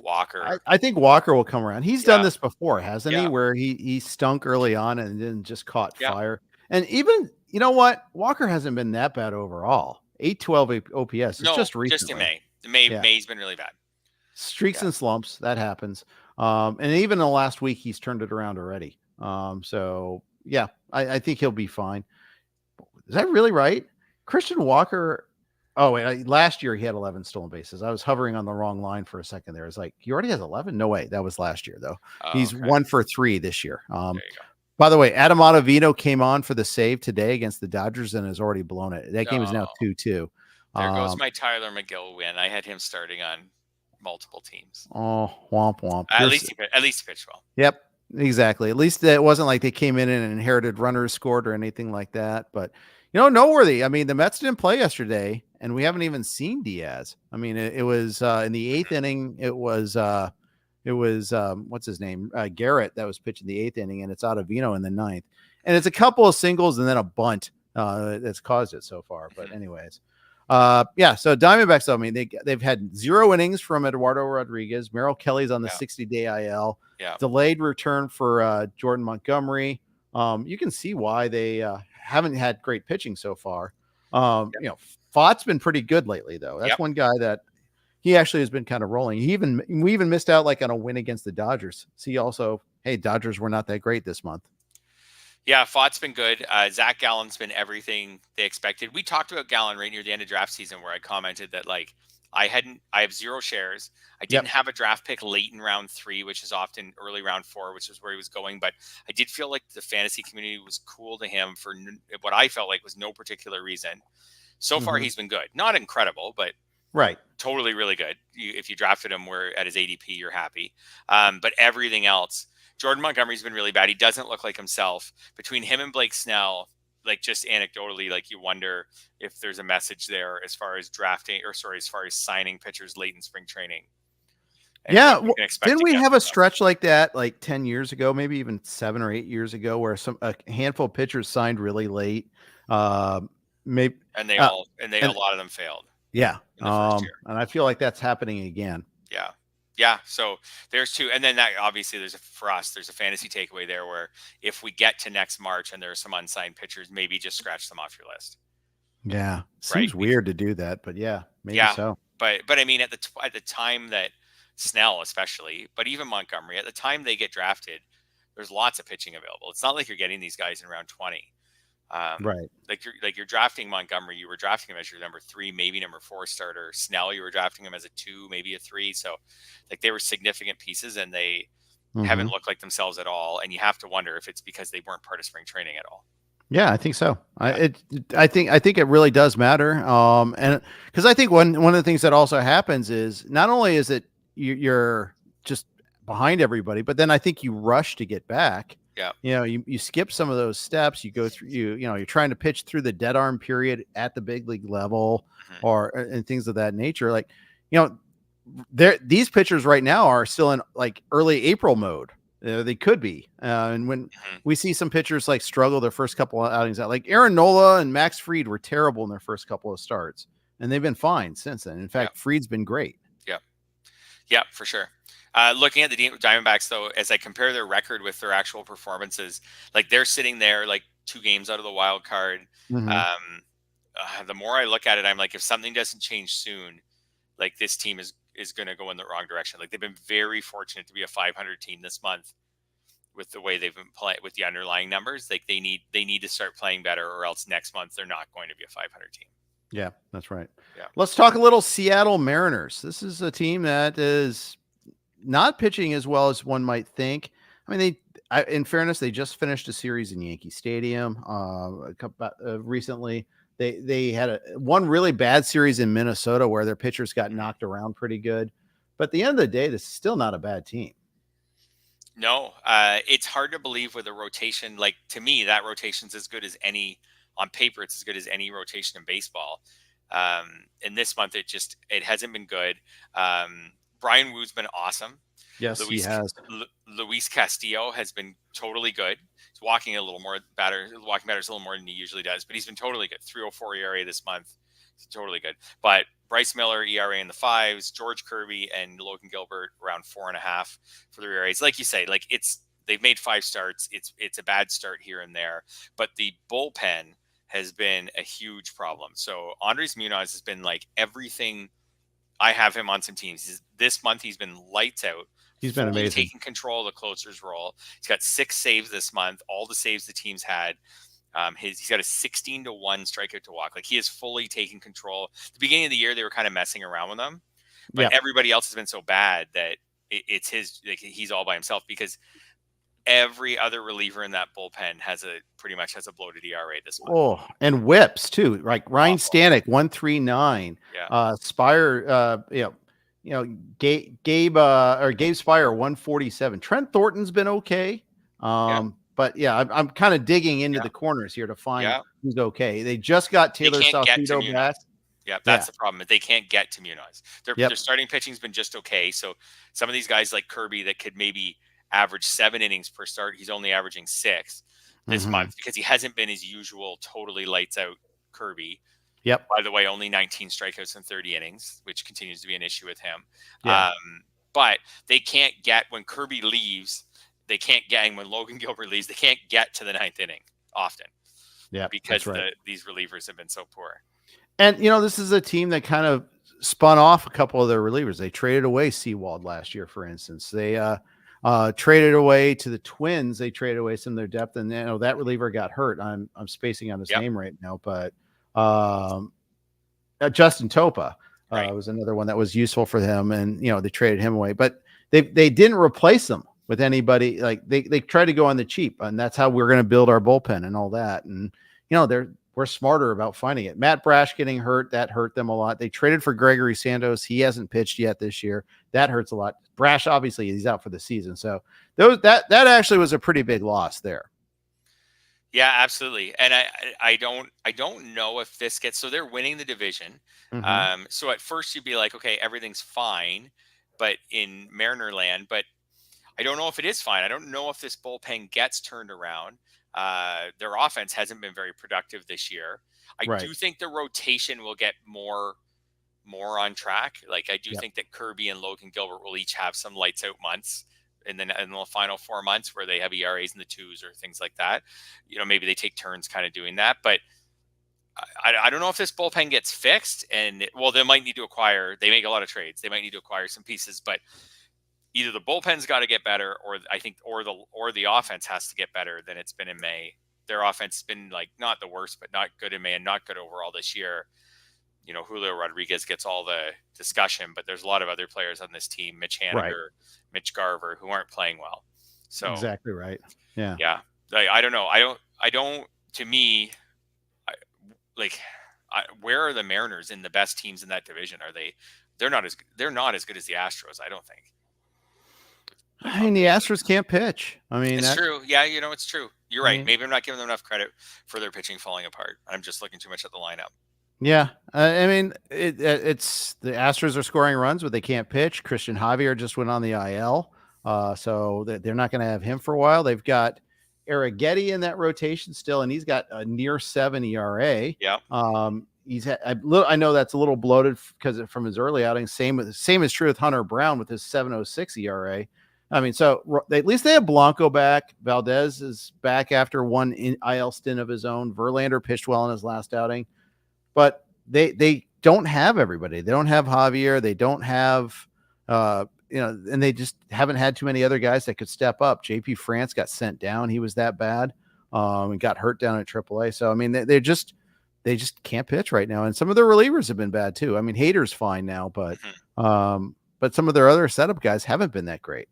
Speaker 2: Walker.
Speaker 1: I think Walker will come around. He's done this before, hasn't he? Where he stunk early on and then just caught fire. And even, you know what? Walker hasn't been that bad overall. 812 OPS. It's just recently.
Speaker 2: Just in May. May's been really bad.
Speaker 1: Streaks and slumps. That happens. And even in the last week, he's turned it around already. So yeah, I think he'll be fine. Is that really right? Christian Walker. Oh, wait, last year he had 11 stolen bases. I was hovering on the wrong line for a second there. It's like, he already has 11? No way. That was last year, though. He's 1 for 3 this year. By the way, Adam Ottavino came on for the save today against the Dodgers and has already blown it. That game is now 2-2.
Speaker 2: There goes my Tyler McGill win. I had him starting on multiple teams.
Speaker 1: Oh, womp womp.
Speaker 2: At least he pitched well.
Speaker 1: Yep, exactly. At least it wasn't like they came in and inherited runners scored or anything like that. But noteworthy. I mean, the Mets didn't play yesterday, and we haven't even seen Diaz. I mean, it was in the eighth inning. It was what's his name, Garrett, that was pitching the eighth inning, and it's Ottavino in the ninth, and it's a couple of singles and then a bunt that's caused it so far. But anyways. So Diamondbacks, though, I mean, they've had 0 innings from Eduardo Rodriguez. Merrill Kelly's on the 60-day IL. Delayed return for Jordan Montgomery. You can see why they haven't had great pitching so far. Fott's been pretty good lately, though. That's one guy that he actually has been kind of rolling. We even missed out like on a win against the Dodgers. See, also, hey, Dodgers were not that great this month.
Speaker 2: Yeah, Fott's been good. Zach Gallen's been everything they expected. We talked about Gallen right near the end of draft season, where I commented that like I have 0 shares. I didn't have a draft pick late in round 3, which is often early round 4, which is where he was going. But I did feel like the fantasy community was cool to him for what I felt like was no particular reason. So far, he's been good. Not incredible, but totally really good. If you drafted him where at his ADP, you're happy. But everything else. Jordan Montgomery's been really bad. He doesn't look like himself. Between him and Blake Snell, like just anecdotally, like you wonder if there's a message there as far as as far as signing pitchers late in spring training.
Speaker 1: Didn't we have a stretch like that like 10 years ago, maybe even 7 or 8 years ago, where a handful of pitchers signed really late? Maybe
Speaker 2: a lot of them failed.
Speaker 1: Yeah. And I feel like that's happening again.
Speaker 2: Yeah, so there's 2, and then that obviously there's a fantasy takeaway there where if we get to next March and there are some unsigned pitchers, maybe just scratch them off your list.
Speaker 1: Yeah, seems weird to do that, but maybe so.
Speaker 2: But I mean, at the time that Snell especially, but even Montgomery, at the time they get drafted, there's lots of pitching available. It's not like you're getting these guys in round 20. Like you're drafting Montgomery, you were drafting him as your number 3, maybe number 4 starter. Snell, you were drafting him as a 2, maybe a 3. So like they were significant pieces, and they haven't looked like themselves at all. And you have to wonder if it's because they weren't part of spring training at all.
Speaker 1: Yeah, I think so. I think it really does matter. And because I think one of the things that also happens is not only is it you're just behind everybody, but then I think you rush to get back.
Speaker 2: Yeah.
Speaker 1: You skip some of those steps. You go through, you're trying to pitch through the dead arm period at the big league level and things of that nature. Like, these pitchers right now are still in like early April mode. They could be. And when we see some pitchers like struggle their first couple of outings out, like Aaron Nola and Max Fried were terrible in their first couple of starts, and they've been fine since then. In fact, Fried's been great.
Speaker 2: Yeah, for sure. Looking at the Diamondbacks, though, as I compare their record with their actual performances, like they're sitting there like 2 games out of the wild card. The more I look at it, I'm like, if something doesn't change soon, like this team is going to go in the wrong direction. Like they've been very fortunate to be a 500 team this month with the way they've been playing with the underlying numbers. Like they need to start playing better, or else next month they're not going to be a 500 team.
Speaker 1: Yeah, that's right.
Speaker 2: Yeah.
Speaker 1: Let's talk a little Seattle Mariners. This is a team that is not pitching as well as one might think. I mean, in fairness, they just finished a series in Yankee Stadium recently. They had one really bad series in Minnesota where their pitchers got knocked around pretty good. But at the end of the day, this is still not a bad team.
Speaker 2: No, it's hard to believe with a rotation. Like, to me, that rotation's as good as any on paper. It's as good as any rotation in baseball. And this month, it hasn't been good. Brian Woo's been awesome.
Speaker 1: Yes, he has.
Speaker 2: Luis Castillo has been totally good. He's walking batters a little more than he usually does, but he's been totally good. 3.04 ERA this month. It's totally good. But Bryce Miller, ERA in the 5s, George Kirby and Logan Gilbert around 4.5 for their ERAs. Like you say, like they've made 5 starts. It's a bad start here and there, but the bullpen has been a huge problem. So Andres Munoz has been like everything. I have him on some teams. This month he's been lights out.
Speaker 1: He's been amazing.
Speaker 2: Taking control of the closer's role. He's got 6 saves this month. All the saves the team's had. He's got a 16-1 strikeout to walk. Like, he is fully taking control. At the beginning of the year, they were kind of messing around with him, but everybody else has been so bad that it's his. Like, he's all by himself, because every other reliever in that bullpen pretty much has a bloated ERA this month.
Speaker 1: Oh, and whips too. Like Ryan Stanek, 139.
Speaker 2: Yeah.
Speaker 1: Spire, Gabe Spire, 147. Trent Thornton's been okay. But yeah, I'm kind of digging into the corners here to find who's okay. They just got Taylor Saucedo back.
Speaker 2: Yeah, that's the problem. They can't get to Munoz. Their starting pitching's been just okay. So some of these guys like Kirby that could maybe average 7 innings per start, he's only averaging 6 this month because he hasn't been his usual totally lights out Kirby.
Speaker 1: Yep.
Speaker 2: By the way, only 19 strikeouts in 30 innings, which continues to be an issue with him.
Speaker 1: Yeah.
Speaker 2: But they can't get when Kirby leaves. They can't get, and when Logan Gilbert leaves, they can't get to the 9th inning often.
Speaker 1: Yeah,
Speaker 2: because these relievers have been so poor.
Speaker 1: And, this is a team that kind of spun off a couple of their relievers. They traded away Seawald last year, for instance. They traded away to the Twins. They traded away some of their depth, and that reliever got hurt. I'm spacing on his name right now, but Justin Topa was another one that was useful for them, and they traded him away. But they didn't replace them with anybody. Like they tried to go on the cheap, and that's how we're going to build our bullpen and all that. And we're smarter about finding it. Matt Brash getting hurt, that hurt them a lot. They traded for Gregory Santos. He hasn't pitched yet this year. That hurts a lot. Brash, obviously, he's out for the season. So that actually was a pretty big loss there.
Speaker 2: Yeah, absolutely. And I don't know if this gets, so they're winning the division. So at first you'd be like, okay, everything's fine, but in Mariner land, but I don't know if it is fine. I don't know if this bullpen gets turned around. Their offense hasn't been very productive this year. I do think the rotation will get more on track. Like I do think that Kirby and Logan Gilbert will each have some lights out months in the final 4 months where they have ERAs in the 2s or things like that. Maybe they take turns kind of doing that, but I don't know if this bullpen gets fixed. And they might need to acquire. They make a lot of trades. They might need to acquire some pieces, but either the bullpen's got to get better, or the offense has to get better than it's been in May. Their offense has been like not the worst, but not good in May and not good overall this year. Julio Rodriguez gets all the discussion, but there's a lot of other players on this team, Mitch Haniger, Mitch Garver, who aren't playing well. So
Speaker 1: exactly right. Yeah.
Speaker 2: Yeah. I don't know. I don't, to me, where are the Mariners in the best teams in that division? They're not as good as the Astros, I don't think.
Speaker 1: I mean, the Astros can't pitch. I mean,
Speaker 2: it's true. Yeah, it's true. You're right. Maybe I'm not giving them enough credit for their pitching falling apart. I'm just looking too much at the lineup.
Speaker 1: Yeah, I mean, it's the Astros are scoring runs, but they can't pitch. Christian Javier just went on the IL, so they're not going to have him for a while. They've got Arrighetti in that rotation still, and he's got a near 7 ERA.
Speaker 2: Yeah.
Speaker 1: I know that's a little bloated because from his early outings. Same is true with Hunter Brown with his 7.06 ERA. I mean, so at least they have Blanco back. Valdez is back after one IL stint of his own. Verlander pitched well in his last outing, but they don't have everybody. They don't have Javier. They don't have, and they just haven't had too many other guys that could step up. JP France got sent down. He was that bad, and got hurt down at AAA. So, I mean, they just can't pitch right now. And some of their relievers have been bad too. I mean, Hader's fine now, but some of their other setup guys haven't been that great.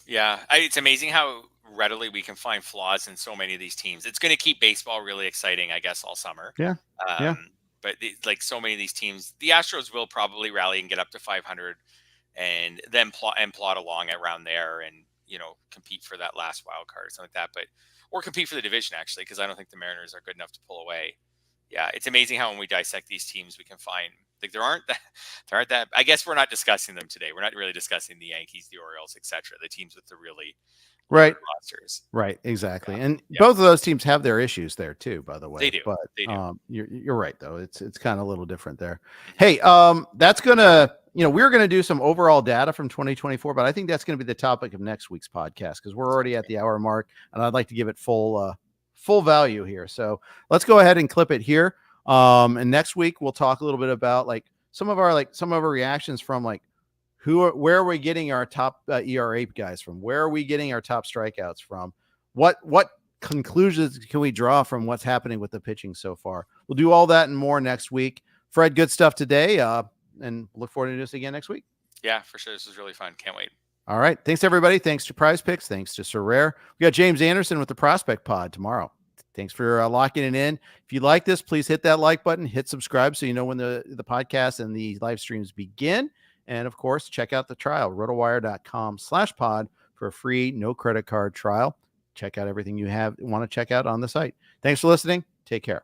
Speaker 2: Yeah, it's amazing how readily we can find flaws in so many of these teams. It's going to keep baseball really exciting, I guess, all summer.
Speaker 1: Yeah.
Speaker 2: But like so many of these teams, the Astros will probably rally and get up to 500, and then plot along around there, and compete for that last wild card or something like that. Or compete for the division actually, because I don't think the Mariners are good enough to pull away. Yeah, it's amazing how when we dissect these teams, we can find there aren't that. I guess we're not discussing them today. We're not really discussing the Yankees, the Orioles, etc. The teams with the really rosters.
Speaker 1: Right, exactly. Yeah. And both of those teams have their issues there too, by the way.
Speaker 2: They do.
Speaker 1: But
Speaker 2: they do.
Speaker 1: You're right though. It's kind of a little different there. Hey, that's gonna we're gonna do some overall data from 2024, but I think that's gonna be the topic of next week's podcast because we're already at the hour mark, and I'd like to give it full value here. So let's go ahead and clip it here. And next week we'll talk a little bit about some of our reactions from where are we getting our top ERA guys from? Where are we getting our top strikeouts from? What conclusions can we draw from what's happening with the pitching so far? We'll do all that and more next week. Fred, good stuff today. And look forward to doing this again next week.
Speaker 2: Yeah, for sure. This was really fun. Can't wait.
Speaker 1: All right. Thanks, everybody. Thanks to Prize Picks. Thanks to Sorare. We got James Anderson with the Prospect Pod tomorrow. Thanks for locking it in. If you like this, please hit that like button, hit subscribe so you know when the podcast and the live streams begin. And of course, check out the trial, rotowire.com/pod for a free, no credit card trial. Check out everything you want to check out on the site. Thanks for listening. Take care.